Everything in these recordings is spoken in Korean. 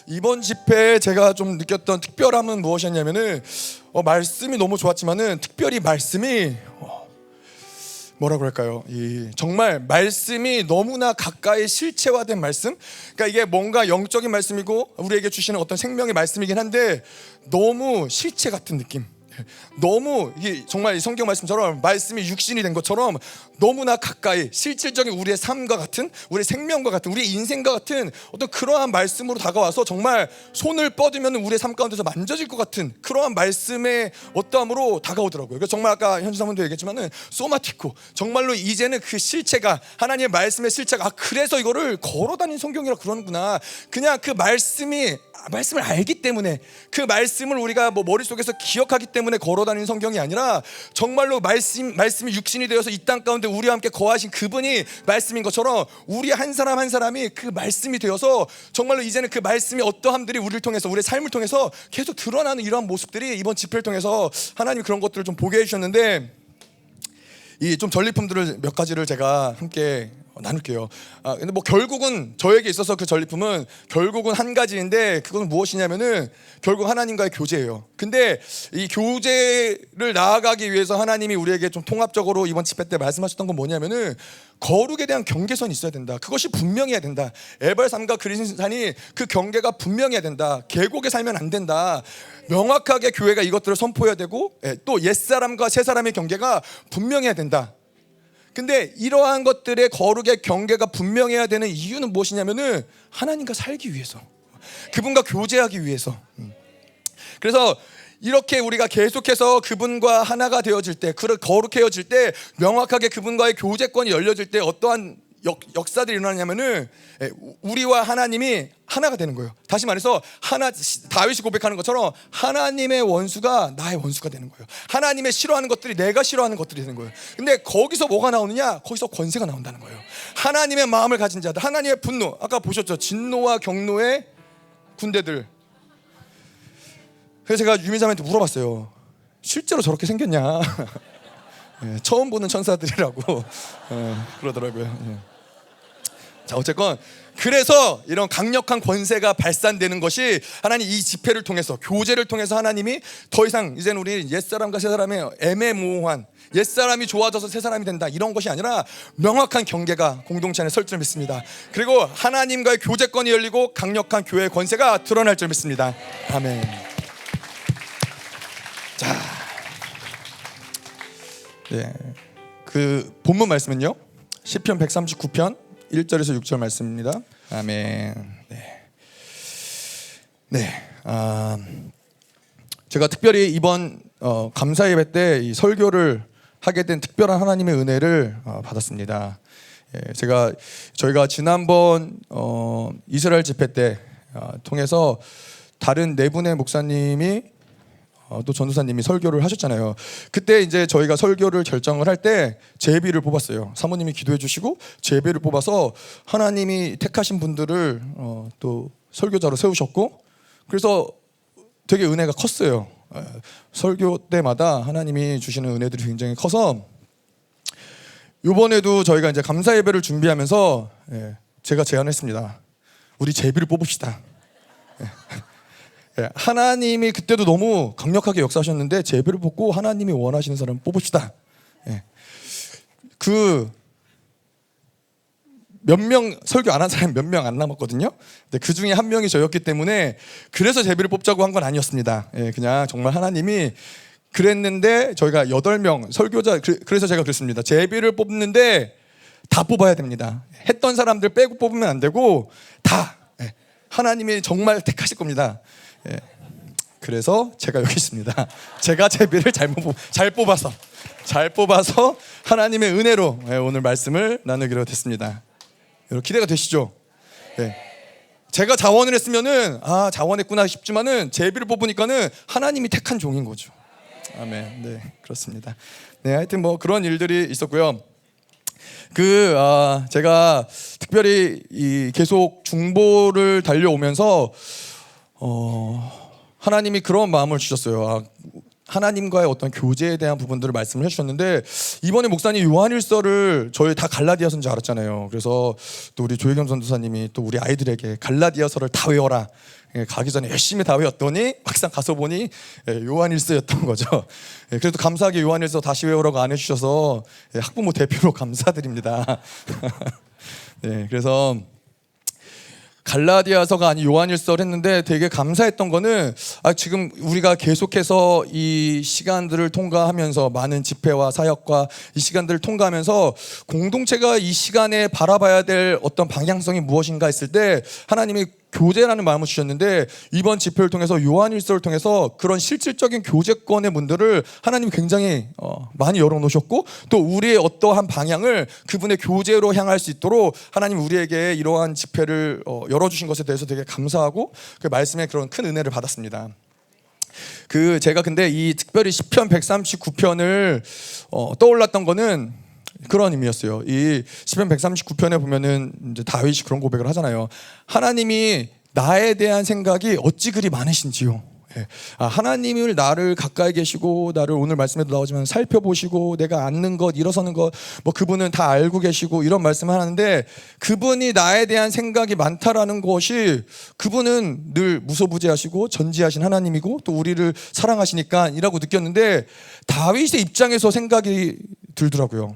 이번 집회에 제가 좀 느꼈던 특별함은 무엇이었냐면은 말씀이 너무 좋았지만은 특별히 말씀이 뭐라 그럴까요? 정말 말씀이 너무나 가까이 실체화된 말씀. 그러니까 이게 뭔가 영적인 말씀이고 우리에게 주시는 어떤 생명의 말씀이긴 한데 너무 실체 같은 느낌. 너무 이게 정말 이 성경 말씀처럼 말씀이 육신이 된 것처럼 너무나 가까이 실질적인 우리의 삶과 같은, 우리의 생명과 같은, 우리의 인생과 같은 어떤 그러한 말씀으로 다가와서 정말 손을 뻗으면 우리의 삶 가운데서 만져질 것 같은 그러한 말씀의 어떠함으로 다가오더라고요. 그래서 정말 아까 현주 사모님도 얘기했지만은 소마티코, 정말로 이제는 그 실체가 하나님의 말씀의 실체가 그래서 이거를 걸어다니는 성경이라 그러는구나. 그냥 그 말씀을 알기 때문에, 그 말씀을 우리가 뭐 머릿속에서 기억하기 때문에 걸어다니는 성경이 아니라 정말로 말씀이 육신이 되어서 이 땅 가운데 우리와 함께 거하신 그분이 말씀인 것처럼 우리 한 사람 한 사람이 그 말씀이 되어서 정말로 이제는 그 말씀이 어떠함들이 우리를 통해서, 우리의 삶을 통해서 계속 드러나는 이러한 모습들이 이번 집회를 통해서 하나님이 그런 것들을 좀 보게 해주셨는데, 이 좀 전리품들을 몇 가지를 제가 함께 나눌게요. 근데 뭐 결국은 저에게 있어서 그 전리품은 결국은 한 가지인데, 그건 무엇이냐면은 결국 하나님과의 교제예요. 근데 이 교제를 나아가기 위해서 하나님이 우리에게 좀 통합적으로 이번 집회 때 말씀하셨던 건 뭐냐면은 거룩에 대한 경계선이 있어야 된다. 그것이 분명해야 된다. 에발 산과 그리신산이 그 경계가 분명해야 된다. 계곡에 살면 안 된다. 명확하게 교회가 이것들을 선포해야 되고, 또 옛사람과 새사람의 경계가 분명해야 된다. 근데 이러한 것들의 거룩의 경계가 분명해야 되는 이유는 무엇이냐면은 하나님과 살기 위해서, 그분과 교제하기 위해서. 그래서 이렇게 우리가 계속해서 그분과 하나가 되어질 때, 거룩해질 때, 명확하게 그분과의 교제권이 열려질 때 어떠한 역사들이 일어나냐면은 우리와 하나님이 하나가 되는 거예요. 다시 말해서 다윗이 고백하는 것처럼 하나님의 원수가 나의 원수가 되는 거예요. 하나님의 싫어하는 것들이 내가 싫어하는 것들이 되는 거예요. 근데 거기서 뭐가 나오느냐? 거기서 권세가 나온다는 거예요. 하나님의 마음을 가진 자들, 하나님의 분노, 아까 보셨죠? 진노와 경노의 군대들. 그래서 제가 유미자매한테 물어봤어요. 실제로 저렇게 생겼냐? 처음 보는 천사들이라고 그러더라고요. 자, 어쨌건 그래서 이런 강력한 권세가 발산되는 것이 하나님 이 집회를 통해서, 교제를 통해서 하나님이 더 이상 이제는 우리 옛사람과 새사람의 애매모호한, 옛사람이 좋아져서 새사람이 된다 이런 것이 아니라 명확한 경계가 공동체 안에 설 줄 믿습니다. 그리고 하나님과의 교제권이 열리고 강력한 교회의 권세가 드러날 줄 믿습니다. 아멘. 자, 네, 그 본문 말씀은요, 시편 139편 1절에서 6절 말씀입니다. 아멘. 제가 특별히 이번 감사 예배 때 이 설교를 하게 된 특별한 하나님의 은혜를 받았습니다. 저희가 지난번 이스라엘 집회 때 통해서 다른 네 분의 목사님이 또 전도사님이 설교를 하셨잖아요. 그때 이제 저희가 설교를 결정을 할 때 제비를 뽑았어요. 사모님이 기도해 주시고 제비를 뽑아서 하나님이 택하신 분들을 또 설교자로 세우셨고, 그래서 되게 은혜가 컸어요. 설교 때마다 하나님이 주시는 은혜들이 굉장히 커서 이번에도 저희가 이제 감사 예배를 준비하면서 제가 제안했습니다. 우리 제비를 뽑읍시다. 하나님이 그때도 너무 강력하게 역사하셨는데 제비를 뽑고 하나님이 원하시는 사람 뽑읍시다. 그 몇 명 설교 안 한 사람이 몇 명 안 남았거든요. 근데 그 중에 한 명이 저였기 때문에 그래서 제비를 뽑자고 한 건 아니었습니다. 그냥 정말 하나님이 그랬는데 저희가 8명 설교자, 그래서 제가 그랬습니다. 제비를 뽑는데 다 뽑아야 됩니다. 했던 사람들 빼고 뽑으면 안 되고 다 하나님이 정말 택하실 겁니다. 그래서 제가 여기 있습니다. 제가 제비를 잘 뽑아서 하나님의 은혜로 오늘 말씀을 나누기로 됐습니다. 여러분 기대가 되시죠? 제가 자원을 했으면은 자원했구나 싶지만은 제비를 뽑으니까는 하나님이 택한 종인 거죠. 아멘. 네, 그렇습니다. 네, 하여튼 뭐 그런 일들이 있었고요. 제가 특별히 계속 중보를 달려오면서 하나님이 그런 마음을 주셨어요. 하나님과의 어떤 교제에 대한 부분들을 말씀을 해주셨는데, 이번에 목사님 요한일서를 저희 다 갈라디아서인 줄 알았잖아요. 그래서 또 우리 조혜겸 전도사님이 또 우리 아이들에게 갈라디아서를 다 외워라, 가기 전에 열심히 다 외웠더니 막상 가서 보니 요한일서였던 거죠. 그래도 감사하게 요한일서 다시 외우라고 안 해주셔서 학부모 대표로 감사드립니다. 네, 그래서 갈라디아서가 아닌 요한일서를 했는데 되게 감사했던 거는, 지금 우리가 계속해서 이 시간들을 통과하면서 많은 집회와 사역과 이 시간들을 통과하면서 공동체가 이 시간에 바라봐야 될 어떤 방향성이 무엇인가 했을 때 하나님이 교제라는 마음을 주셨는데, 이번 집회를 통해서 요한일서를 통해서 그런 실질적인 교제권의 문들을 하나님이 굉장히 많이 열어놓으셨고, 또 우리의 어떠한 방향을 그분의 교제로 향할 수 있도록 하나님 우리에게 이러한 집회를 열어주신 것에 대해서 되게 감사하고 그 말씀에 그런 큰 은혜를 받았습니다. 제가 근데 이 특별히 시편 139편을 떠올랐던 거는 그런 의미였어요. 이 시편 139편에 보면은 이제 다윗이 그런 고백을 하잖아요. 하나님이 나에 대한 생각이 어찌 그리 많으신지요. 하나님을 나를 가까이 계시고, 나를 오늘 말씀에도 나오지만 살펴보시고, 내가 앉는 것, 일어서는 것, 뭐 그분은 다 알고 계시고, 이런 말씀을 하는데, 그분이 나에 대한 생각이 많다라는 것이, 그분은 늘 무소부재하시고 전지하신 하나님이고 또 우리를 사랑하시니까 이라고 느꼈는데, 다윗의 입장에서 생각이 들더라고요.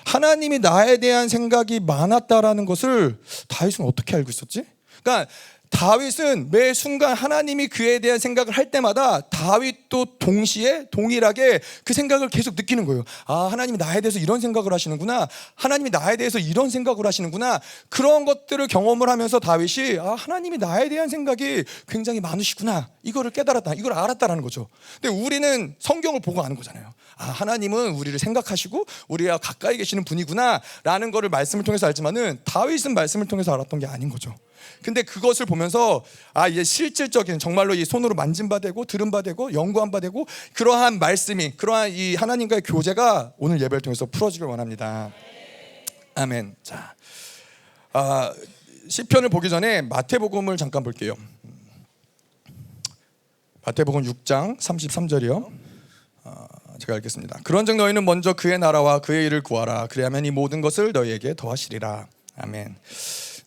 하나님이 나에 대한 생각이 많았다라는 것을 다윗은 어떻게 알고 있었지? 그러니까 다윗은 매 순간 하나님이 그에 대한 생각을 할 때마다 다윗도 동시에 동일하게 그 생각을 계속 느끼는 거예요. 하나님이 나에 대해서 이런 생각을 하시는구나, 하나님이 나에 대해서 이런 생각을 하시는구나. 그런 것들을 경험을 하면서 다윗이 하나님이 나에 대한 생각이 굉장히 많으시구나, 이거를 깨달았다, 이걸 알았다라는 거죠. 근데 우리는 성경을 보고 아는 거잖아요. 하나님은 우리를 생각하시고 우리와 가까이 계시는 분이구나 라는 거를 말씀을 통해서 알지만은, 다윗은 말씀을 통해서 알았던 게 아닌 거죠. 근데 그것을 보면서 이제 실질적인, 정말로 이 손으로 만진 바 되고 들은 바 되고 연구한 바 되고, 그러한 말씀이, 그러한 이 하나님과의 교제가 오늘 예배를 통해서 풀어지길 원합니다. 아멘. 자, 시편을 보기 전에 마태복음을 잠깐 볼게요. 마태복음 6장 33절이요. 제가 읽겠습니다. 그런즉 너희는 먼저 그의 나라와 그의 일을 구하라. 그리하면 이 모든 것을 너희에게 더하시리라. 아멘.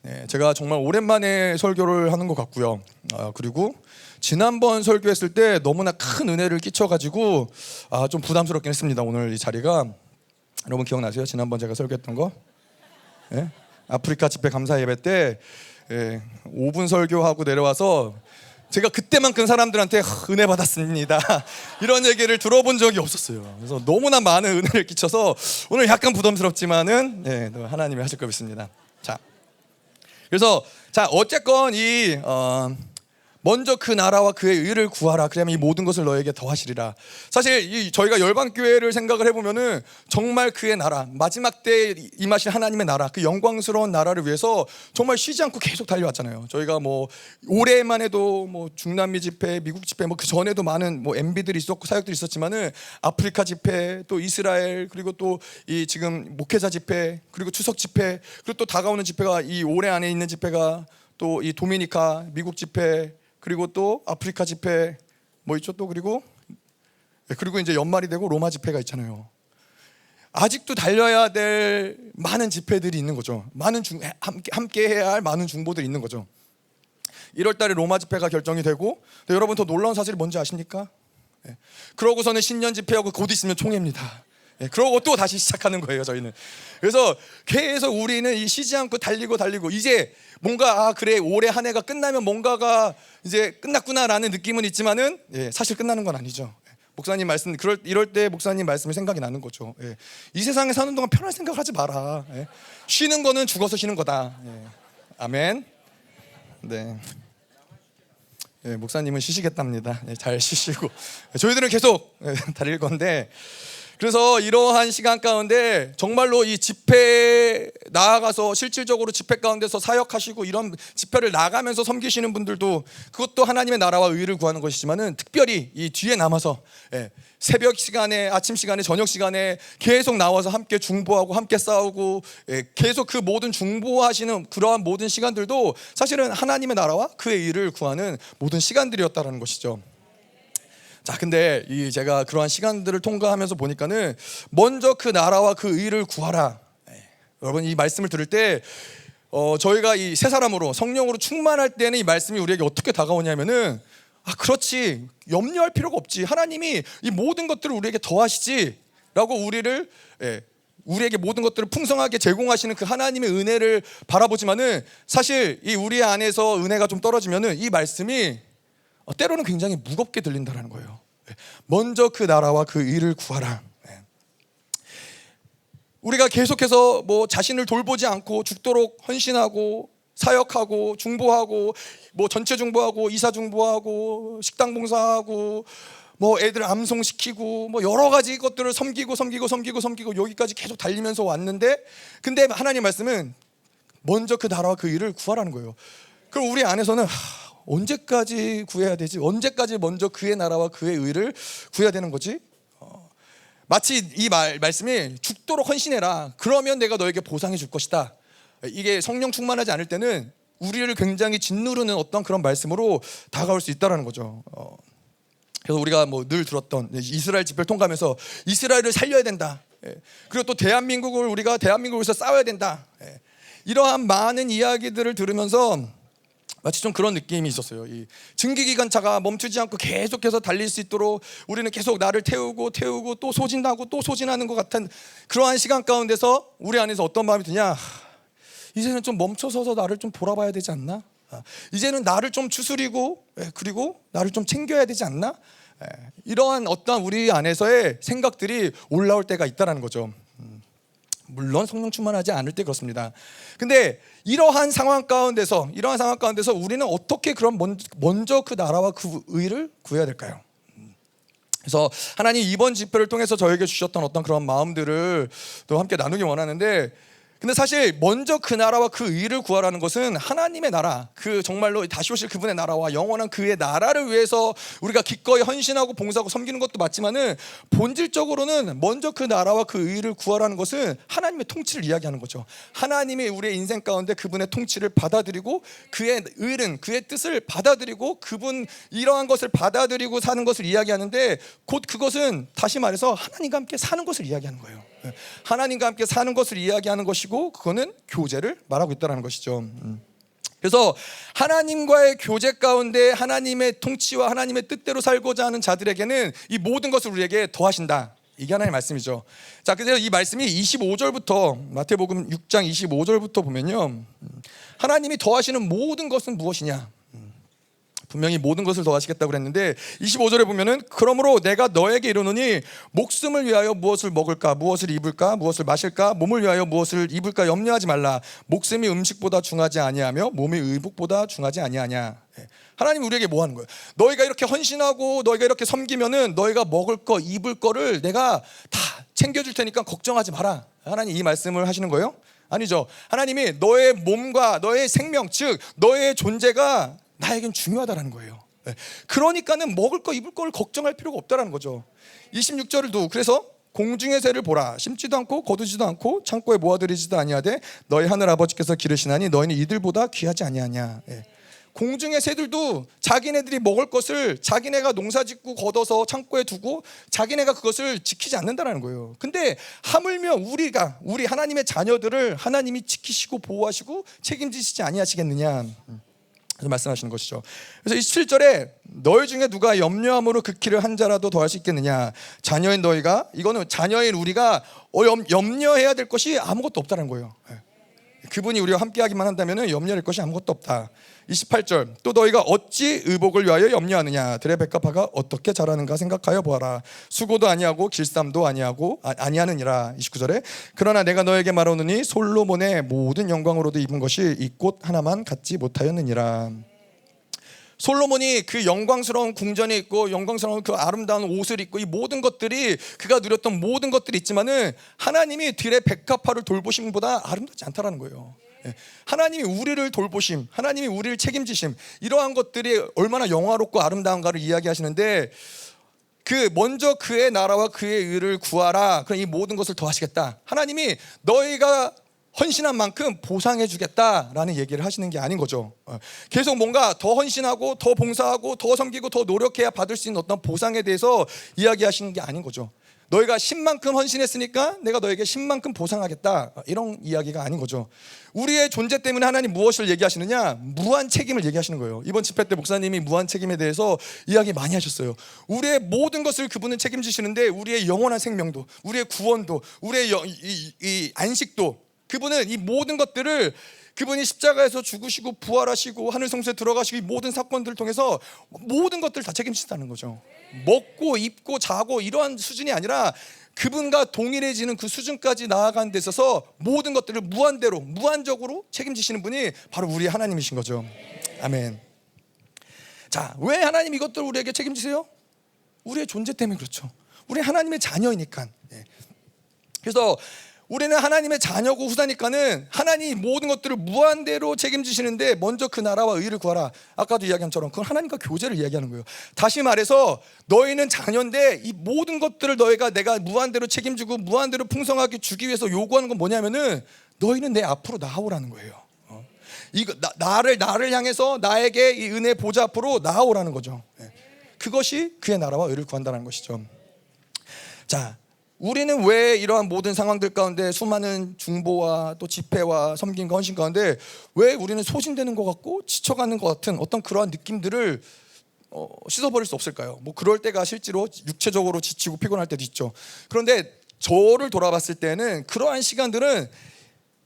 네, 제가 정말 오랜만에 설교를 하는 것 같고요. 그리고 지난번 설교했을 때 너무나 큰 은혜를 끼쳐가지고 좀 부담스럽긴 했습니다. 오늘 이 자리가, 여러분 기억나세요? 지난번 제가 설교했던 거? 네? 아프리카 집회 감사 예배 때 5분 설교하고 내려와서 제가 그때만큼 사람들한테 은혜 받았습니다, 이런 얘기를 들어본 적이 없었어요. 그래서 너무나 많은 은혜를 끼쳐서 오늘 약간 부담스럽지만은 하나님이 하실 거 믿습니다. 그래서 어쨌건 먼저 그 나라와 그의 의를 구하라. 그러면 이 모든 것을 너에게 더하시리라. 사실 저희가 열방교회를 생각을 해보면은 정말 그의 나라, 마지막 때 임하실 하나님의 나라, 그 영광스러운 나라를 위해서 정말 쉬지 않고 계속 달려왔잖아요. 저희가 뭐 올해만 해도 뭐 중남미 집회, 미국 집회, 뭐 그 전에도 많은 뭐 MB들이 있었고 사역들이 있었지만은 아프리카 집회, 또 이스라엘, 그리고 또 이 지금 목회자 집회, 그리고 추석 집회, 그리고 또 다가오는 집회가, 이 올해 안에 있는 집회가 또 이 도미니카 미국 집회, 그리고 또 아프리카 집회 뭐 있죠 또, 그리고 이제 연말이 되고 로마 집회가 있잖아요. 아직도 달려야 될 많은 집회들이 있는 거죠. 함께 해야 할 많은 중보들이 있는 거죠. 1월 달에 로마 집회가 결정이 되고, 여러분 더 놀라운 사실이 뭔지 아십니까? 그러고서는 신년 집회하고 곧 있으면 총회입니다. 그러고 또 다시 시작하는 거예요, 저희는. 그래서 계속 우리는 이 쉬지 않고 달리고 이제 뭔가 그래 올해 한 해가 끝나면 뭔가가 이제 끝났구나라는 느낌은 있지만은 사실 끝나는 건 아니죠. 목사님 말씀, 이럴 때 목사님 말씀이 생각이 나는 거죠. 이 세상에 사는 동안 편할 생각 하지 마라. 쉬는 거는 죽어서 쉬는 거다. 아멘. 네. 목사님은 쉬시겠답니다. 잘 쉬시고 저희들은 계속 달릴 건데, 그래서 이러한 시간 가운데 정말로 이 집회 나아가서 실질적으로 집회 가운데서 사역하시고 이런 집회를 나가면서 섬기시는 분들도, 그것도 하나님의 나라와 의를 구하는 것이지만은, 특별히 이 뒤에 남아서 새벽 시간에, 아침 시간에, 저녁 시간에 계속 나와서 함께 중보하고 함께 싸우고 계속 그 모든 중보하시는 그러한 모든 시간들도 사실은 하나님의 나라와 그의 의를 구하는 모든 시간들이었다라는 것이죠. 자, 근데 이 제가 그러한 시간들을 통과하면서 보니까는 먼저 그 나라와 그 의를 구하라. 여러분, 이 말씀을 들을 때 저희가 이 새 사람으로 성령으로 충만할 때는 이 말씀이 우리에게 어떻게 다가오냐면은 그렇지, 염려할 필요가 없지, 하나님이 이 모든 것들을 우리에게 더하시지라고 우리에게 모든 것들을 풍성하게 제공하시는 그 하나님의 은혜를 바라보지만은 사실 이 우리 안에서 은혜가 좀 떨어지면은 이 말씀이 때로는 굉장히 무겁게 들린다는 거예요. 먼저 그 나라와 그 의를 구하라. 우리가 계속해서 뭐 자신을 돌보지 않고 죽도록 헌신하고 사역하고 중보하고 뭐 전체 중보하고 이사 중보하고 식당 봉사하고 뭐 애들 암송시키고 뭐 여러 가지 것들을 섬기고 여기까지 계속 달리면서 왔는데, 근데 하나님 말씀은 먼저 그 나라와 그 의를 구하라는 거예요. 그럼 우리 안에서는 언제까지 구해야 되지? 언제까지 먼저 그의 나라와 그의 의를 구해야 되는 거지? 마치 이 말씀이 죽도록 헌신해라, 그러면 내가 너에게 보상해 줄 것이다. 이게 성령 충만하지 않을 때는 우리를 굉장히 짓누르는 어떤 그런 말씀으로 다가올 수 있다는 거죠. 그래서 우리가 뭐 늘 들었던 이스라엘 집회를 통과하면서 이스라엘을 살려야 된다. 그리고 또 우리가 대한민국에서 싸워야 된다. 이러한 많은 이야기들을 들으면서 마치 좀 그런 느낌이 있었어요. 이 증기기관차가 멈추지 않고 계속해서 달릴 수 있도록 우리는 계속 나를 태우고 또 소진하고 또 소진하는 것 같은 그러한 시간 가운데서 우리 안에서 어떤 마음이 드냐? 이제는 좀 멈춰서서 나를 좀 돌아봐야 되지 않나? 이제는 나를 좀 추스리고 그리고 나를 좀 챙겨야 되지 않나? 이러한 어떤 우리 안에서의 생각들이 올라올 때가 있다는 거죠. 물론 성령 충만하지 않을 때 그렇습니다. 근데 이러한 상황 가운데서 우리는 어떻게 그럼 먼저 그 나라와 그 의를 구해야 될까요? 그래서 하나님 이번 집회를 통해서 저에게 주셨던 어떤 그런 마음들을 또 함께 나누기 원하는데, 근데 사실 먼저 그 나라와 그 의를 구하라는 것은 하나님의 나라, 그 정말로 다시 오실 그분의 나라와 영원한 그의 나라를 위해서 우리가 기꺼이 헌신하고 봉사하고 섬기는 것도 맞지만은 본질적으로는 먼저 그 나라와 그 의를 구하라는 것은 하나님의 통치를 이야기하는 거죠. 하나님이 우리의 인생 가운데 그분의 통치를 받아들이고 그의 의는 그의 뜻을 받아들이고 그분 이러한 것을 받아들이고 사는 것을 이야기하는데, 곧 그것은 다시 말해서 하나님과 함께 사는 것을 이야기하는 거예요. 하나님과 함께 사는 것을 이야기하는 것이고, 그거는 교제를 말하고 있다는 것이죠. 그래서 하나님과의 교제 가운데 하나님의 통치와 하나님의 뜻대로 살고자 하는 자들에게는 이 모든 것을 우리에게 더하신다. 이게 하나님의 말씀이죠. 자, 그래서 이 말씀이 25절부터 마태복음 6장 25절부터 보면요, 하나님이 더하시는 모든 것은 무엇이냐? 분명히 모든 것을 더하시겠다고 그랬는데 25절에 보면은 그러므로 내가 너에게 이르노니 목숨을 위하여 무엇을 먹을까, 무엇을 입을까, 무엇을 마실까, 몸을 위하여 무엇을 입을까 염려하지 말라. 목숨이 음식보다 중하지 아니하며 몸이 의복보다 중하지 아니하냐. 하나님 우리에게 뭐 하는 거예요? 너희가 이렇게 헌신하고 너희가 이렇게 섬기면은 너희가 먹을 거 입을 거를 내가 다 챙겨줄 테니까 걱정하지 마라. 하나님 이 말씀을 하시는 거예요? 아니죠. 하나님이 너의 몸과 너의 생명, 즉 너의 존재가 나에겐 중요하다는 거예요. 그러니까는 먹을 거 입을 걸 걱정할 필요가 없다는 거죠. 26절도 그래서 공중의 새를 보라. 심지도 않고 거두지도 않고 창고에 모아들이지도 아니하되 너희 하늘 아버지께서 기르시나니 너희는 이들보다 귀하지 아니하냐. 공중의 새들도 자기네들이 먹을 것을 자기네가 농사짓고 걷어서 창고에 두고 자기네가 그것을 지키지 않는다는 거예요. 근데 하물며 우리 하나님의 자녀들을 하나님이 지키시고 보호하시고 책임지시지 아니하시겠느냐. 그래서 말씀하시는 것이죠. 그래서 27절에 너희 중에 누가 염려함으로 그 길을 한 자라도 더할 수 있겠느냐. 자녀인 너희가, 이거는 자녀인 우리가 염려해야 될 것이 아무것도 없다는 거예요. 그분이 우리와 함께하기만 한다면 염려할 것이 아무것도 없다. 28절 또 너희가 어찌 의복을 위하여 염려하느냐. 들의 백합화가 어떻게 자라는가 생각하여 보아라. 수고도 아니하고 길쌈도 아니하느니라. 29절에 그러나 내가 너에게 말하노니 솔로몬의 모든 영광으로도 입은 것이 이 꽃 하나만 갖지 못하였느니라. 솔로몬이 그 영광스러운 궁전에 있고 영광스러운 그 아름다운 옷을 입고 이 모든 것들이 그가 누렸던 모든 것들이 있지만은 하나님이 들의 백합화를 돌보심보다 아름답지 않다라는 거예요. 하나님이 우리를 돌보심, 하나님이 우리를 책임지심, 이러한 것들이 얼마나 영화롭고 아름다운가를 이야기하시는데, 그 먼저 그의 나라와 그의 의를 구하라. 그럼 이 모든 것을 더하시겠다. 하나님이 너희가 헌신한 만큼 보상해 주겠다라는 얘기를 하시는 게 아닌 거죠. 계속 뭔가 더 헌신하고 더 봉사하고 더 섬기고 더 노력해야 받을 수 있는 어떤 보상에 대해서 이야기하시는 게 아닌 거죠. 너희가 10만큼 헌신했으니까 내가 너에게 10만큼 보상하겠다, 이런 이야기가 아닌 거죠. 우리의 존재 때문에 하나님 무엇을 얘기하시느냐? 무한 책임을 얘기하시는 거예요. 이번 집회 때 목사님이 무한 책임에 대해서 이야기 많이 하셨어요. 우리의 모든 것을 그분은 책임지시는데 우리의 영원한 생명도, 우리의 구원도, 우리의 이 안식도, 그분은 이 모든 것들을 그분이 십자가에서 죽으시고 부활하시고 하늘 성소에 들어가시고 이 모든 사건들을 통해서 모든 것들을 다 책임지신다는 거죠. 먹고 입고 자고 이러한 수준이 아니라 그분과 동일해지는 그 수준까지 나아가는 데 있어서 모든 것들을 무한대로 무한적으로 책임지시는 분이 바로 우리 하나님이신 거죠. 아멘. 자, 왜 하나님 이것들을 우리에게 책임지세요? 우리의 존재 때문에 그렇죠. 우리 하나님의 자녀이니까. 그래서 우리는 하나님의 자녀고 후사니까는 하나님이 모든 것들을 무한대로 책임지시는데 먼저 그 나라와 의를 구하라. 아까도 이야기한 것처럼 그건 하나님과 교제를 이야기하는 거예요. 다시 말해서 너희는 자녀인데 이 모든 것들을 내가 무한대로 책임지고 무한대로 풍성하게 주기 위해서 요구하는 건 뭐냐면은 너희는 내 앞으로 나아오라는 거예요. 이거 나를 향해서 나에게 이 은혜 보좌 앞으로 나아오라는 거죠. 그것이 그의 나라와 의를 구한다는 것이죠. 자, 우리는 왜 이러한 모든 상황들 가운데 수많은 중보와 또 집회와 섬김과 헌신 가운데 왜 우리는 소진되는 것 같고 지쳐가는 것 같은 어떤 그러한 느낌들을 씻어버릴 수 없을까요? 뭐 그럴 때가 실제로 육체적으로 지치고 피곤할 때도 있죠. 그런데 저를 돌아봤을 때는 그러한 시간들은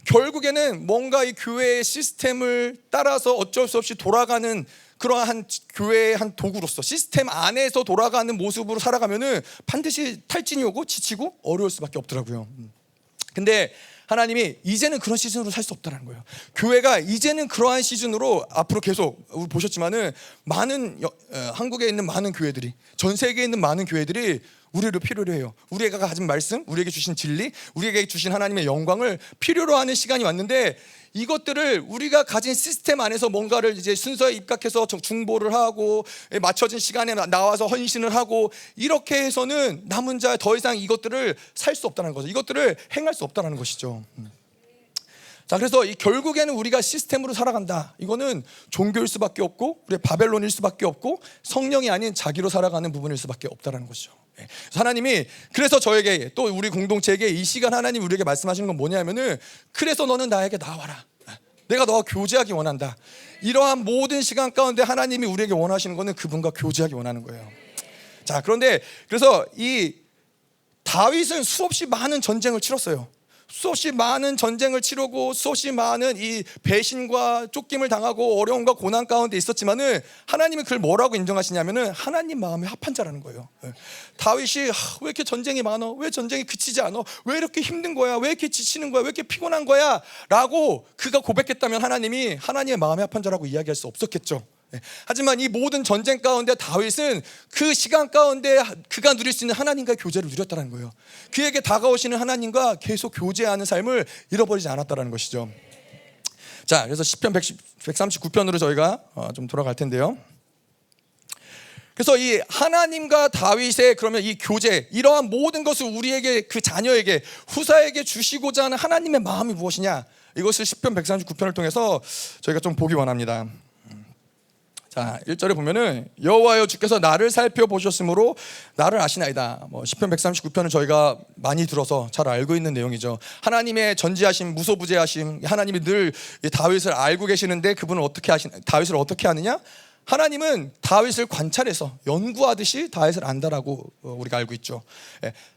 결국에는 뭔가 이 교회의 시스템을 따라서 어쩔 수 없이 돌아가는 그러한 교회의 한 도구로서 시스템 안에서 돌아가는 모습으로 살아가면은 반드시 탈진이 오고 지치고 어려울 수밖에 없더라고요. 근데 하나님이 이제는 그런 시즌으로 살 수 없다는 거예요. 교회가 이제는 그러한 시즌으로 앞으로 계속 보셨지만은 많은 한국에 있는 많은 교회들이, 전 세계에 있는 많은 교회들이 우리를 필요로 해요. 우리가 가진 말씀, 우리에게 주신 진리, 우리에게 주신 하나님의 영광을 필요로 하는 시간이 왔는데 이것들을 우리가 가진 시스템 안에서 뭔가를 이제 순서에 입각해서 중보를 하고 맞춰진 시간에 나와서 헌신을 하고 이렇게 해서는 남은 자 더 이상 이것들을 살 수 없다는 거죠. 이것들을 행할 수 없다는 것이죠. 자, 그래서 결국에는 우리가 시스템으로 살아간다. 이거는 종교일 수밖에 없고 우리의 바벨론일 수밖에 없고 성령이 아닌 자기로 살아가는 부분일 수밖에 없다는 것이죠. 하나님이 그래서 저에게 또 우리 공동체에게 이 시간 하나님 우리에게 말씀하시는 건 뭐냐면은 그래서 너는 나에게 나와라. 내가 너와 교제하기 원한다. 이러한 모든 시간 가운데 하나님이 우리에게 원하시는 거는 그분과 교제하기 원하는 거예요. 자, 그런데 그래서 이 다윗은 수없이 많은 전쟁을 치렀어요. 수없이 많은 전쟁을 치르고 수없이 많은 이 배신과 쫓김을 당하고 어려움과 고난 가운데 있었지만은 하나님이 그걸 뭐라고 인정하시냐면은 하나님 마음에 합한 자라는 거예요. 다윗이 왜 이렇게 전쟁이 많아? 왜 전쟁이 그치지 않아? 왜 이렇게 힘든 거야? 왜 이렇게 지치는 거야? 왜 이렇게 피곤한 거야? 라고 그가 고백했다면 하나님이 하나님의 마음에 합한 자라고 이야기할 수 없었겠죠. 하지만 이 모든 전쟁 가운데 다윗은 그 시간 가운데 그가 누릴 수 있는 하나님과의 교제를 누렸다는 거예요. 그에게 다가오시는 하나님과 계속 교제하는 삶을 잃어버리지 않았다는 것이죠. 자, 그래서 시편 139편으로 저희가 좀 돌아갈 텐데요. 그래서 이 하나님과 다윗의 그러면 이 교제, 이러한 모든 것을 우리에게, 그 자녀에게, 후사에게 주시고자 하는 하나님의 마음이 무엇이냐, 이것을 시편 139편을 통해서 저희가 좀 보기 원합니다. 자, 1절에 보면은 여호와여 주께서 나를 살펴보셨으므로 나를 아시나이다. 시편 139편은 저희가 많이 들어서 잘 알고 있는 내용이죠. 하나님의 전지하심, 무소부재하심, 하나님이 늘 다윗을 알고 계시는데 그분은 다윗을 어떻게 아느냐? 하나님은 다윗을 관찰해서 연구하듯이 다윗을 안다라고 우리가 알고 있죠.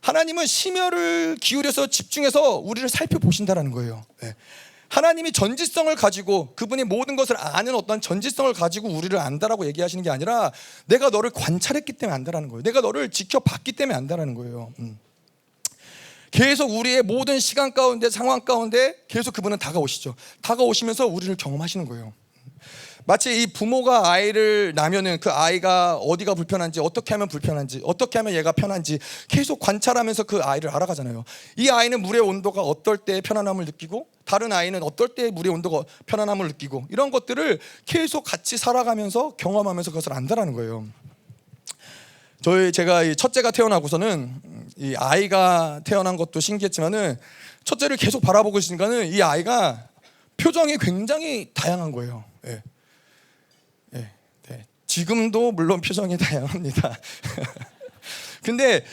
하나님은 심혈을 기울여서 집중해서 우리를 살펴보신다라는 거예요. 하나님이 전지성을 가지고 그분이 모든 것을 아는 어떤 전지성을 가지고 우리를 안다라고 얘기하시는 게 아니라 내가 너를 관찰했기 때문에 안다라는 거예요. 내가 너를 지켜봤기 때문에 안다라는 거예요. 계속 우리의 모든 시간 가운데, 상황 가운데 계속 그분은 다가오시죠. 다가오시면서 우리를 경험하시는 거예요. 마치 이 부모가 아이를 낳으면은 그 아이가 어디가 불편한지, 어떻게 하면 불편한지, 어떻게 하면 얘가 편한지 계속 관찰하면서 그 아이를 알아가잖아요. 이 아이는 물의 온도가 어떨 때 편안함을 느끼고 다른 아이는 어떨 때 물의 온도가 편안함을 느끼고 이런 것들을 계속 같이 살아가면서 경험하면서 그것을 안다라는 거예요. 제가 이 첫째가 태어나고서는 이 아이가 태어난 것도 신기했지만은 첫째를 계속 바라보고 있으니까는 이 아이가 표정이 굉장히 다양한 거예요. 예. 예. 네. 지금도 물론 표정이 다양합니다. 근데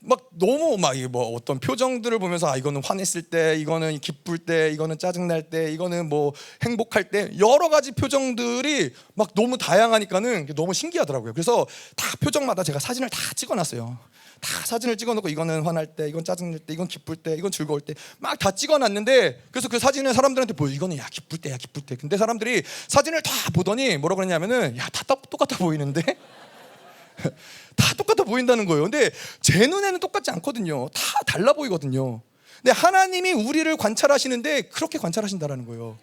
막 너무 막 뭐 어떤 표정들을 보면서 아 이거는 화냈을 때, 이거는 기쁠 때, 이거는 짜증 날 때, 이거는 뭐 행복할 때 여러 가지 표정들이 막 너무 다양하니까는 너무 신기하더라고요. 그래서 다 표정마다 제가 사진을 다 찍어놨어요. 다 사진을 찍어놓고 이거는 화날 때, 이건 짜증 날 때, 이건 기쁠 때, 이건 즐거울 때 막 다 찍어놨는데 그래서 그 사진을 사람들한테 보여. 이거는 야 기쁠 때야 기쁠 때. 근데 사람들이 사진을 다 보더니 뭐라 그러냐면은 야 다 똑같아 보이는데. 다 똑같아 보인다는 거예요. 근데 제 눈에는 똑같지 않거든요. 다 달라 보이거든요. 근데 하나님이 우리를 관찰하시는데 그렇게 관찰하신다는 거예요.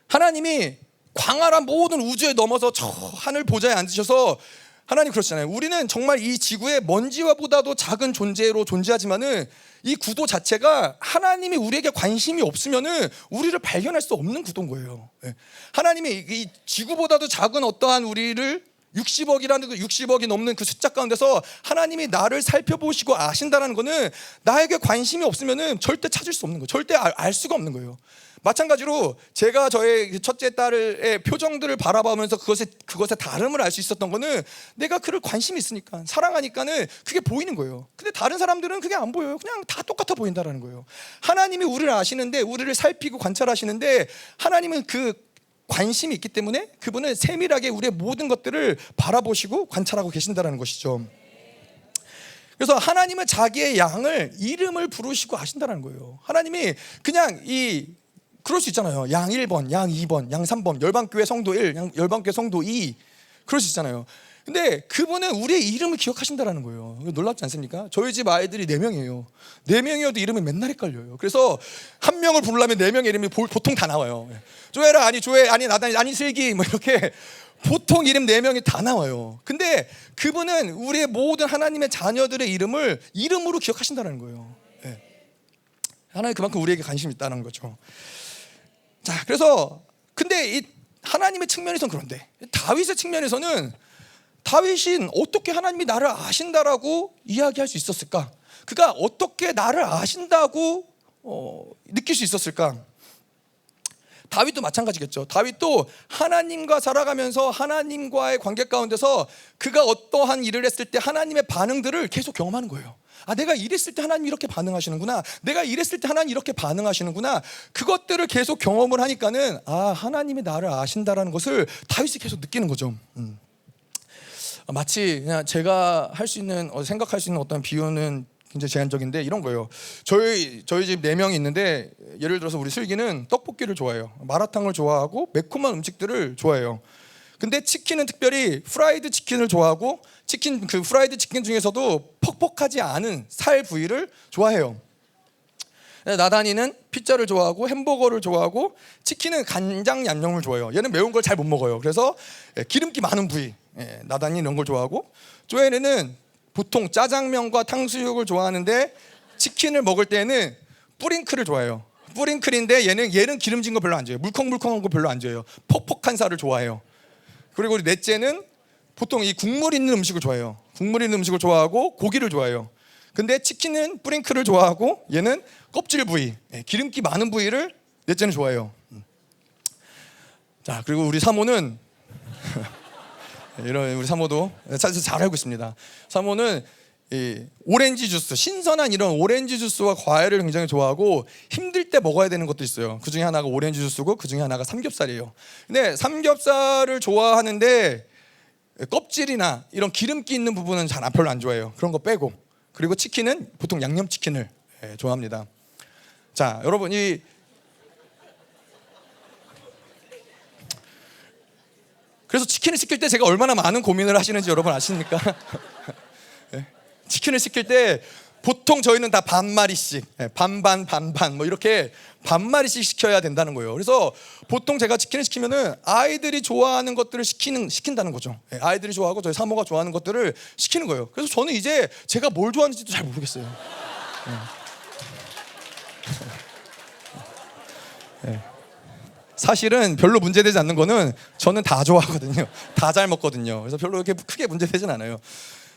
하나님이 광활한 모든 우주에 넘어서 저 하늘 보좌에 앉으셔서 하나님 그러시잖아요. 우리는 정말 이 지구의 먼지와보다도 작은 존재로 존재하지만은 이 구도 자체가 하나님이 우리에게 관심이 없으면은 우리를 발견할 수 없는 구도인 거예요. 하나님이 이 지구보다도 작은 어떠한 우리를 60억이라는 그 60억이 넘는 그 숫자 가운데서 하나님이 나를 살펴보시고 아신다는 거는 나에게 관심이 없으면은 절대 찾을 수 없는 거예요. 절대 알 수가 없는 거예요. 마찬가지로 제가 저의 첫째 딸의 표정들을 바라보면서 그것의 다름을 알 수 있었던 거는 내가 그를 관심이 있으니까 사랑하니까는 그게 보이는 거예요. 근데 다른 사람들은 그게 안 보여요. 그냥 다 똑같아 보인다는 거예요. 하나님이 우리를 아시는데 우리를 살피고 관찰하시는데 하나님은 그 관심이 있기 때문에 그분은 세밀하게 우리의 모든 것들을 바라보시고 관찰하고 계신다는 것이죠. 그래서 하나님은 자기의 양을 이름을 부르시고 아신다는 거예요. 하나님이 그냥 그럴 수 있잖아요. 양 1번, 양 2번, 양 3번, 열방교회 성도 1, 열방교회 성도 2 그럴 수 있잖아요. 근데 그분은 우리의 이름을 기억하신다는 거예요. 놀랍지 않습니까? 저희 집 아이들이 4명이에요. 4명이어도 이름이 맨날 헷갈려요. 그래서 한 명을 부르려면 4명의 이름이 보통 다 나와요. 조혜라, 아니 조혜, 아니 나단, 아니 슬기 뭐 이렇게 보통 이름 4명이 다 나와요. 근데 그분은 우리의 모든 하나님의 자녀들의 이름을 이름으로 기억하신다는 거예요. 하나님 그만큼 우리에게 관심이 있다는 거죠. 자, 그래서 근데 이 하나님의 측면에서는 그런데 다윗의 측면에서는 다윗은 어떻게 하나님이 나를 아신다라고 이야기할 수 있었을까? 그가 어떻게 나를 아신다고 느낄 수 있었을까? 다윗도 마찬가지겠죠. 다윗도 하나님과 살아가면서 하나님과의 관계 가운데서 그가 어떠한 일을 했을 때 하나님의 반응들을 계속 경험하는 거예요. 아, 내가 이랬을 때 하나님이 이렇게 반응하시는구나. 내가 이랬을 때 하나님이 이렇게 반응하시는구나. 그것들을 계속 경험을 하니까는 아, 하나님이 나를 아신다라는 것을 다윗이 계속 느끼는 거죠. 마치 그냥 제가 할 수 있는 생각할 수 있는 어떤 비유는 굉장히 제한적인데 이런 거예요. 저희 집 4명이 있는데 예를 들어서 우리 슬기는 떡볶이를 좋아해요. 마라탕을 좋아하고 매콤한 음식들을 좋아해요. 근데 치킨은 특별히 프라이드 치킨을 좋아하고 그 프라이드 치킨 중에서도 퍽퍽하지 않은 살 부위를 좋아해요. 나단이는 피자를 좋아하고 햄버거를 좋아하고 치킨은 간장 양념을 좋아해요. 얘는 매운 걸 잘 못 먹어요. 그래서 기름기 많은 부위, 나단이 이런 걸 좋아하고 조엘이는 보통 짜장면과 탕수육을 좋아하는데 치킨을 먹을 때는 뿌링클을 좋아해요. 뿌링클인데 얘는 기름진 거 별로 안 좋아해요. 물컹물컹한 거 별로 안 좋아해요. 퍽퍽한 살을 좋아해요. 그리고 우리 넷째는 보통 이 국물 있는 음식을 좋아해요. 국물 있는 음식을 좋아하고 고기를 좋아해요. 근데 치킨은 뿌링클을 좋아하고 얘는 껍질 부위, 기름기 많은 부위를 넷째는 좋아해요. 자, 그리고 우리 사모는 이런 우리 사모도 잘 알고 있습니다. 사모는 이 오렌지 주스, 신선한 이런 오렌지 주스와 과일을 굉장히 좋아하고 힘들 때 먹어야 되는 것도 있어요. 그 중에 하나가 오렌지 주스고 그 중에 하나가 삼겹살이에요. 근데 삼겹살을 좋아하는데 껍질이나 이런 기름기 있는 부분은 별로 안 좋아해요. 그런 거 빼고. 그리고 치킨은 보통 양념치킨을 좋아합니다. 자, 여러분 그래서 치킨을 시킬 때 제가 얼마나 많은 고민을 하시는지 여러분 아십니까? 치킨을 시킬 때 보통 저희는 다 반마리씩 반반 뭐 이렇게 반마리씩 시켜야 된다는 거예요. 그래서 보통 제가 치킨을 시키면은 아이들이 좋아하는 것들을 시킨다는 거죠. 아이들이 좋아하고 저희 사모가 좋아하는 것들을 시키는 거예요. 그래서 저는 이제 제가 뭘 좋아하는지도 잘 모르겠어요. 사실은 별로 문제되지 않는 거는 저는 다 좋아하거든요. 다 잘 먹거든요. 그래서 별로 이렇게 크게 문제되진 않아요.